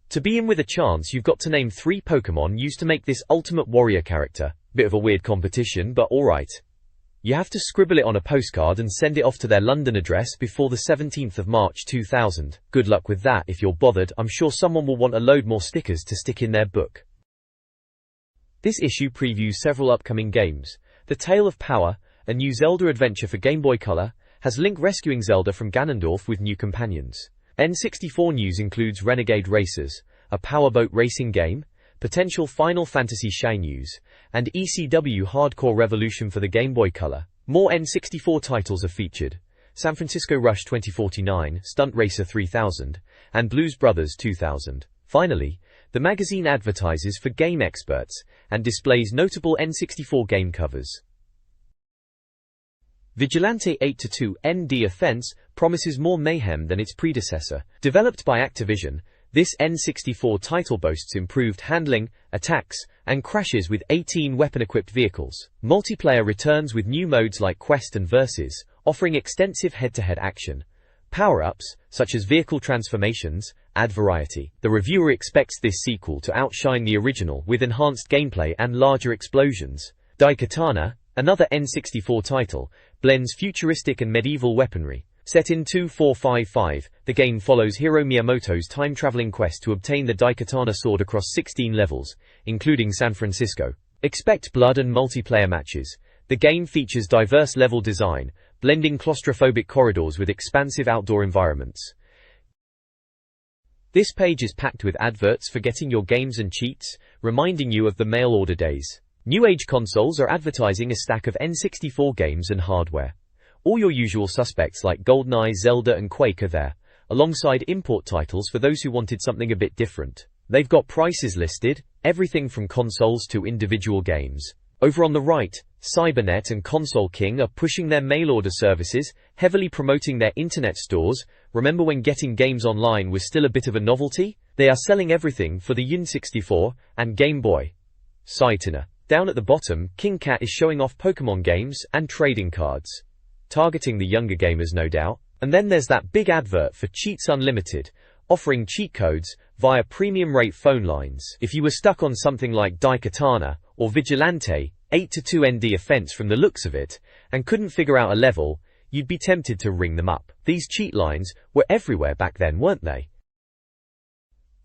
To be in with a chance, you've got to name 3 Pokemon used to make this Ultimate Warrior character. Bit of a weird competition, but alright. You have to scribble it on a postcard and send it off to their London address before the 17th of March 2000. Good luck with that if you're bothered. I'm sure someone will want a load more stickers to stick in their book. This issue previews several upcoming games. The Tale of Power, a new Zelda adventure for Game Boy Color, has Link rescuing Zelda from Ganondorf with new companions. N64 news includes Renegade Racers, a powerboat racing game, potential Final Fantasy Shine news, and ECW Hardcore Revolution for the Game Boy Color. More N64 titles are featured: San Francisco Rush 2049, Stunt Racer 3000, and Blues Brothers 2000. Finally, the magazine advertises for game experts and displays notable N64 game covers. Vigilante 8-2 ND Offense promises more mayhem than its predecessor. Developed by Activision, this N64 title boasts improved handling, attacks, and crashes with 18 weapon-equipped vehicles. Multiplayer returns with new modes like Quest and Versus, offering extensive head-to-head action. Power-ups, such as vehicle transformations, add variety. The reviewer expects this sequel to outshine the original with enhanced gameplay and larger explosions. Daikatana, another N64 title, blends futuristic and medieval weaponry. Set in 2455, the game follows Hiro Miyamoto's time-traveling quest to obtain the Daikatana sword across 16 levels, including San Francisco. Expect blood and multiplayer matches. The game features diverse level design, blending claustrophobic corridors with expansive outdoor environments. This page is packed with adverts for getting your games and cheats, reminding you of the mail order days. New age consoles are advertising a stack of N64 games and hardware. All your usual suspects like GoldenEye, Zelda and Quake are there, alongside import titles for those who wanted something a bit different. They've got prices listed, everything from consoles to individual games. Over on the right, Cybernet and Console King are pushing their mail-order services, heavily promoting their internet stores. Remember when getting games online was still a bit of a novelty? They are selling everything for the N64 and Game Boy. Saitina. Down at the bottom, King Cat is showing off Pokemon games and trading cards. Targeting the younger gamers, no doubt. And then there's that big advert for Cheats Unlimited, offering cheat codes via premium rate phone lines. If you were stuck on something like Daikatana or Vigilante 8-2 ND Offense from the looks of it, and couldn't figure out a level, you'd be tempted to ring them up. These cheat lines were everywhere back then, weren't they?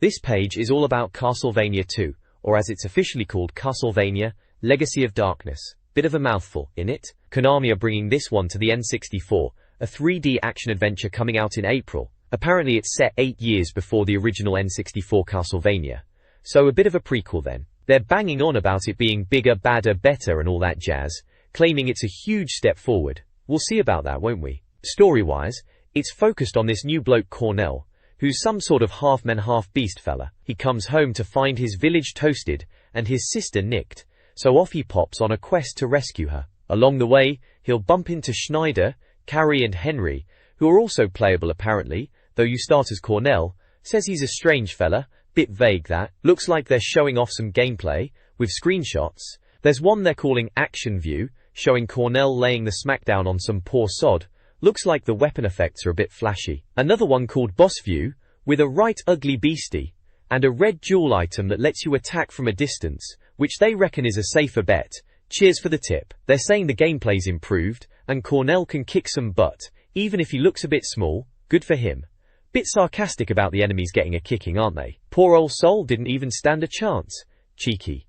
This page is all about Castlevania 2, or as it's officially called, Castlevania, Legacy of Darkness. Bit of a mouthful, innit? Konami are bringing this one to the N64, a 3D action-adventure coming out in April. Apparently it's set 8 years before the original N64 Castlevania. So a bit of a prequel then. They're banging on about it being bigger, badder, better and all that jazz, claiming it's a huge step forward. We'll see about that, won't we? Story-wise, it's focused on this new bloke Cornell, who's some sort of half-man half-beast fella. He comes home to find his village toasted and his sister nicked, so off he pops on a quest to rescue her. Along the way, he'll bump into Schneider, Carrie and Henry, who are also playable apparently, though you start as Cornell. Says he's a strange fella, bit vague that. Looks like they're showing off some gameplay, with screenshots. There's one they're calling Action View, showing Cornell laying the smackdown on some poor sod. Looks like the weapon effects are a bit flashy. Another one called Boss View, with a right ugly beastie, and a red jewel item that lets you attack from a distance, which they reckon is a safer bet. Cheers for the tip. They're saying the gameplay's improved, and Cornell can kick some butt, even if he looks a bit small. Good for him. Bit sarcastic about the enemies getting a kicking, aren't they? Poor old soul didn't even stand a chance. Cheeky.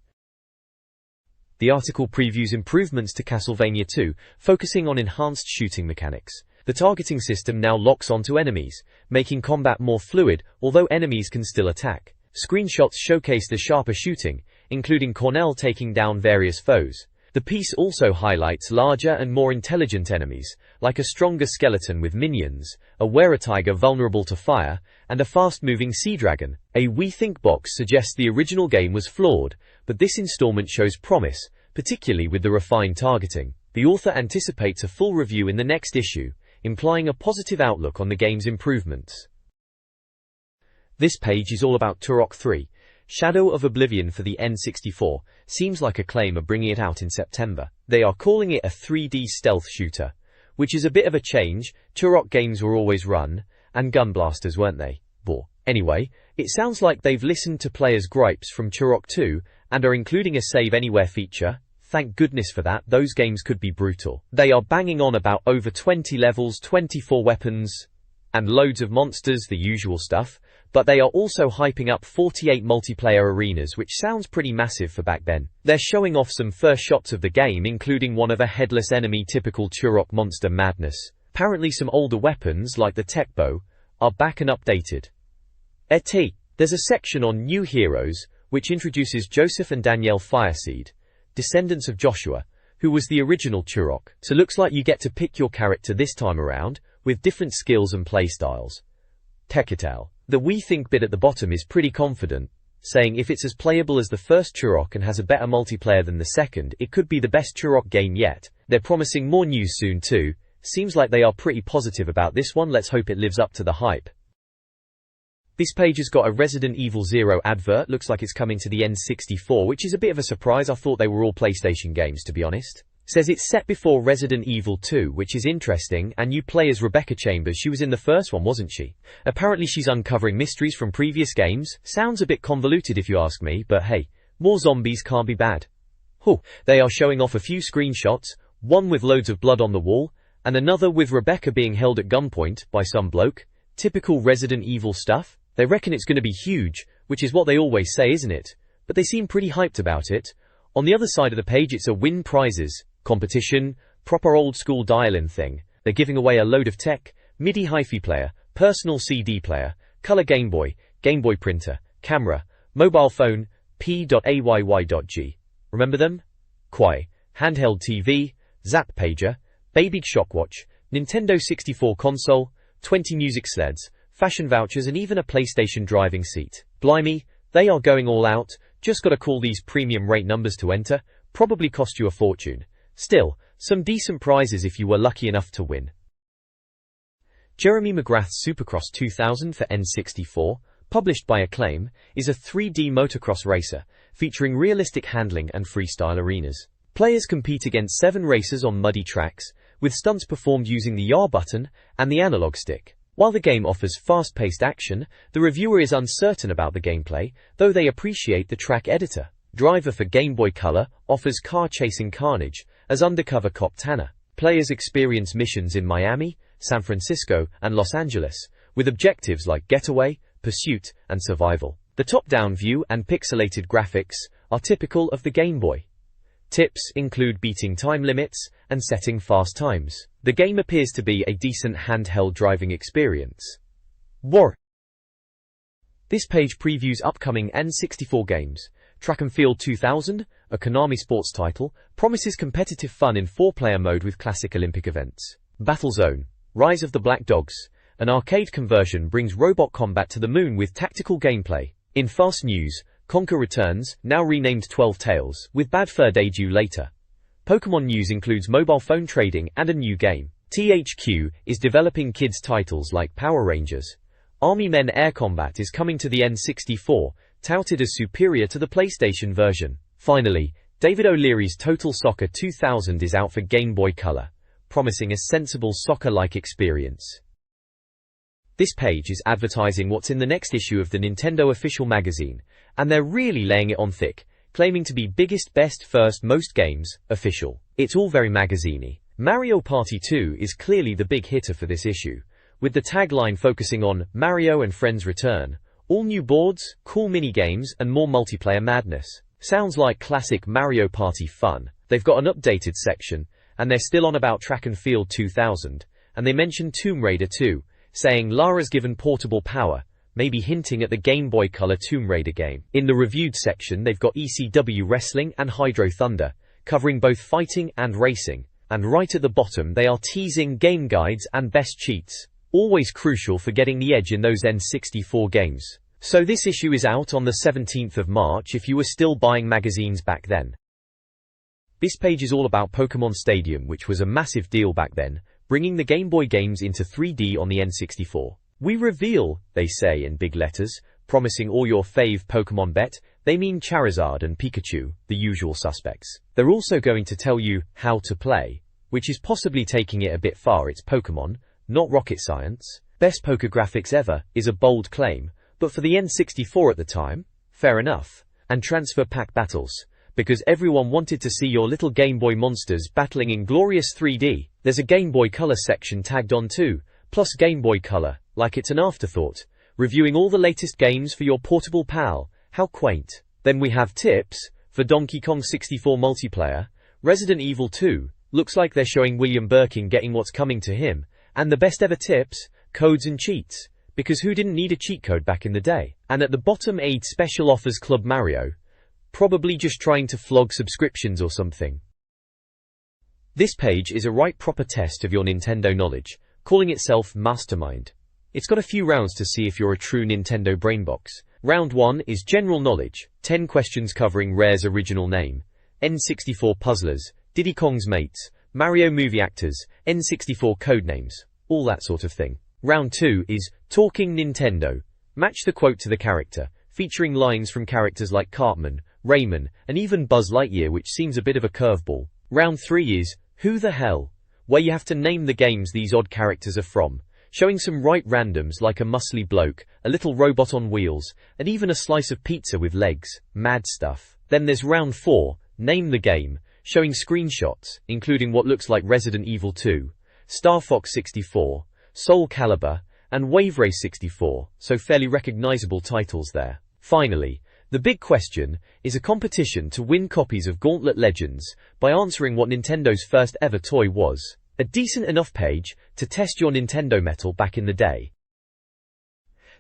The article previews improvements to Castlevania 2, focusing on enhanced shooting mechanics. The targeting system now locks onto enemies, making combat more fluid, although enemies can still attack. Screenshots showcase the sharper shooting, including Cornell taking down various foes. The piece also highlights larger and more intelligent enemies, like a stronger skeleton with minions, a were-tiger vulnerable to fire, and a fast-moving sea dragon. A We Think box suggests the original game was flawed, but this installment shows promise, particularly with the refined targeting. The author anticipates a full review in the next issue, implying a positive outlook on the game's improvements. This page is all about Turok 3. Shadow of Oblivion for the N64, seems like Acclaim are bringing it out in September. They are calling it a 3D stealth shooter, which is a bit of a change. Turok games were always run and gun blasters, weren't they? Bore. Anyway, it sounds like they've listened to players' gripes from Turok 2 and are including a save anywhere feature. Thank goodness for that, those games could be brutal. They are banging on about over 20 levels, 24 weapons, and loads of monsters, the usual stuff, but they are also hyping up 48 multiplayer arenas, which sounds pretty massive for back then. They're showing off some first shots of the game, including one of a headless enemy, typical Turok monster madness. Apparently some older weapons, like the tech bow, are back and updated. There's a section on new heroes, which introduces Joseph and Danielle Fireseed, descendants of Joshua, who was the original Turok. So looks like you get to pick your character this time around, with different skills and playstyles. Techital. The We Think bit at the bottom is pretty confident, saying if it's as playable as the first Turok and has a better multiplayer than the second, it could be the best Turok game yet. They're promising more news soon too. Seems like they are pretty positive about this one. Let's hope it lives up to the hype. This page has got a Resident Evil 0 advert. Looks like it's coming to the N64, which is a bit of a surprise. I thought they were all PlayStation games, to be honest. Says it's set before Resident Evil 2, which is interesting, and you play as Rebecca Chambers. She was in the first one, wasn't she? Apparently she's uncovering mysteries from previous games. Sounds a bit convoluted if you ask me, but hey, more zombies can't be bad. They are showing off a few screenshots, one with loads of blood on the wall, and another with Rebecca being held at gunpoint by some bloke. Typical Resident Evil stuff. They reckon it's going to be huge, which is what they always say, isn't it? But they seem pretty hyped about it. On the other side of the page it's a win prizes competition, proper old school dial-in thing. They're giving away a load of tech, MIDI hi-fi player, personal CD player, color Game Boy printer, camera, mobile phone, p.ayy.g. Remember them? Quai, handheld TV, Zap pager, baby shockwatch, Nintendo 64 console, 20 music sleds, fashion vouchers and even a PlayStation driving seat. Blimey, they are going all out. Just gotta call these premium rate numbers to enter. Probably cost you a fortune. Still, some decent prizes if you were lucky enough to win. Jeremy McGrath's Supercross 2000 for N64, published by Acclaim, is a 3D motocross racer, featuring realistic handling and freestyle arenas. Players compete against 7 racers on muddy tracks, with stunts performed using the Y button and the analog stick. While the game offers fast-paced action, the reviewer is uncertain about the gameplay, though they appreciate the track editor. Driver for Game Boy Color offers car-chasing carnage as undercover cop Tanner. Players experience missions in Miami, San Francisco, and Los Angeles, with objectives like getaway, pursuit, and survival. The top-down view and pixelated graphics are typical of the Game Boy. Tips include beating time limits and setting fast times. The game appears to be a decent handheld driving experience. War. This page previews upcoming N64 games. Track and Field 2000, a Konami sports title, promises competitive fun in 4-player mode with classic Olympic events. Battlezone, Rise of the Black Dogs, an arcade conversion brings robot combat to the moon with tactical gameplay. In fast news, Conker returns, now renamed 12 Tales, with Bad Fur debut later. Pokemon news includes mobile phone trading and a new game. THQ is developing kids titles like Power Rangers. Army Men Air Combat is coming to the N64, touted as superior to the PlayStation version. Finally, David O'Leary's Total Soccer 2000 is out for Game Boy Color, promising a sensible soccer-like experience. This page is advertising what's in the next issue of the Nintendo official magazine, and they're really laying it on thick, claiming to be biggest, best, first, most games, official. It's all very magazine-y. Mario Party 2 is clearly the big hitter for this issue, with the tagline focusing on Mario and Friends Return, all new boards, cool mini-games, and more multiplayer madness. Sounds like classic Mario Party fun. They've got an updated section, and they're still on about Track and Field 2000, and they mention Tomb Raider 2, saying Lara's given portable power, maybe hinting at the Game Boy Color Tomb Raider game. In the reviewed section they've got ECW Wrestling and Hydro Thunder, covering both fighting and racing, and right at the bottom they are teasing game guides and best cheats, always crucial for getting the edge in those N64 games. So this issue is out on the 17th of March if you were still buying magazines back then. This page is all about Pokemon Stadium, which was a massive deal back then, bringing the Game Boy games into 3D on the N64. We reveal, they say in big letters, promising all your fave Pokemon bet. They mean Charizard and Pikachu, the usual suspects. They're also going to tell you how to play, which is possibly taking it a bit far. It's Pokemon, not rocket science. Best poker graphics ever is a bold claim, but for the N64 at the time, fair enough. And transfer pack battles, because everyone wanted to see your little Game Boy monsters battling in glorious 3D. There's a Game Boy Color section tagged on too, plus Game Boy Color, like it's an afterthought, reviewing all the latest games for your portable pal. How quaint. Then we have tips for Donkey Kong 64 multiplayer, Resident Evil 2, looks like they're showing William Birkin getting what's coming to him, and the best ever tips, codes and cheats, because who didn't need a cheat code back in the day? And at the bottom 8 special offers Club Mario, probably just trying to flog subscriptions or something. This page is a right proper test of your Nintendo knowledge, calling itself Mastermind. It's got a few rounds to see if you're a true Nintendo brainbox. Round 1 is General Knowledge, 10 questions covering Rare's original name, N64 puzzlers, Diddy Kong's mates, Mario movie actors, N64 codenames, all that sort of thing. Round 2 is Talking Nintendo. Match the quote to the character, featuring lines from characters like Cartman, Rayman, and even Buzz Lightyear, which seems a bit of a curveball. Round 3 is Who the Hell, where you have to name the games these odd characters are from, showing some right randoms like a muscly bloke, a little robot on wheels, and even a slice of pizza with legs. Mad stuff. Then there's Round 4, Name the Game, showing screenshots, including what looks like Resident Evil 2, Star Fox 64, Soul Calibur, and Wave Race 64, so fairly recognizable titles there. Finally, the big question is a competition to win copies of Gauntlet Legends by answering what Nintendo's first ever toy was. A decent enough page to test your Nintendo mettle back in the day.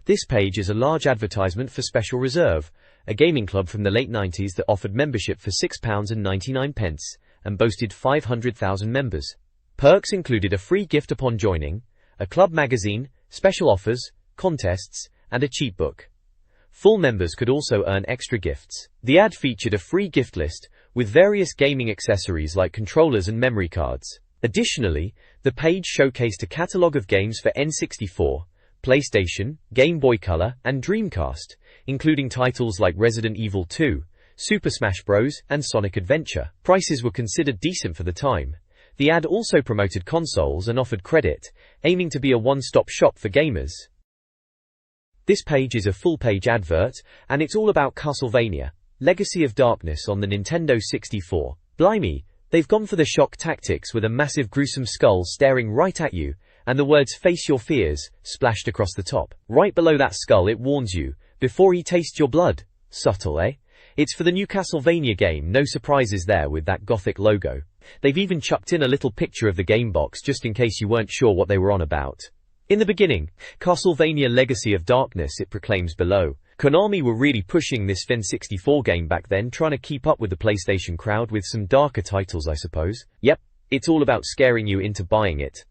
This page is a large advertisement for Special Reserve, a gaming club from the late 90s that offered membership for £6.99 and boasted 500,000 members. Perks included a free gift upon joining, a club magazine, special offers, contests, and a cheat book. Full members could also earn extra gifts. The ad featured a free gift list with various gaming accessories like controllers and memory cards. Additionally, the page showcased a catalogue of games for N64, PlayStation, Game Boy Color, and Dreamcast, including titles like Resident Evil 2, Super Smash Bros., and Sonic Adventure. Prices were considered decent for the time. The ad also promoted consoles and offered credit, aiming to be a one-stop shop for gamers. This page is a full-page advert, and it's all about Castlevania, Legacy of Darkness on the Nintendo 64. Blimey, they've gone for the shock tactics with a massive gruesome skull staring right at you, and the words "Face Your Fears" splashed across the top. Right below that skull it warns you, Before he tastes your blood. Subtle, eh? It's for the new Castlevania game, no surprises there with that gothic logo. They've even chucked in a little picture of the game box just in case you weren't sure what they were on about. In the beginning, Castlevania Legacy of Darkness, it proclaims below. Konami were really pushing this N64 game back then, trying to keep up with the PlayStation crowd with some darker titles, I suppose. Yep, it's all about scaring you into buying it.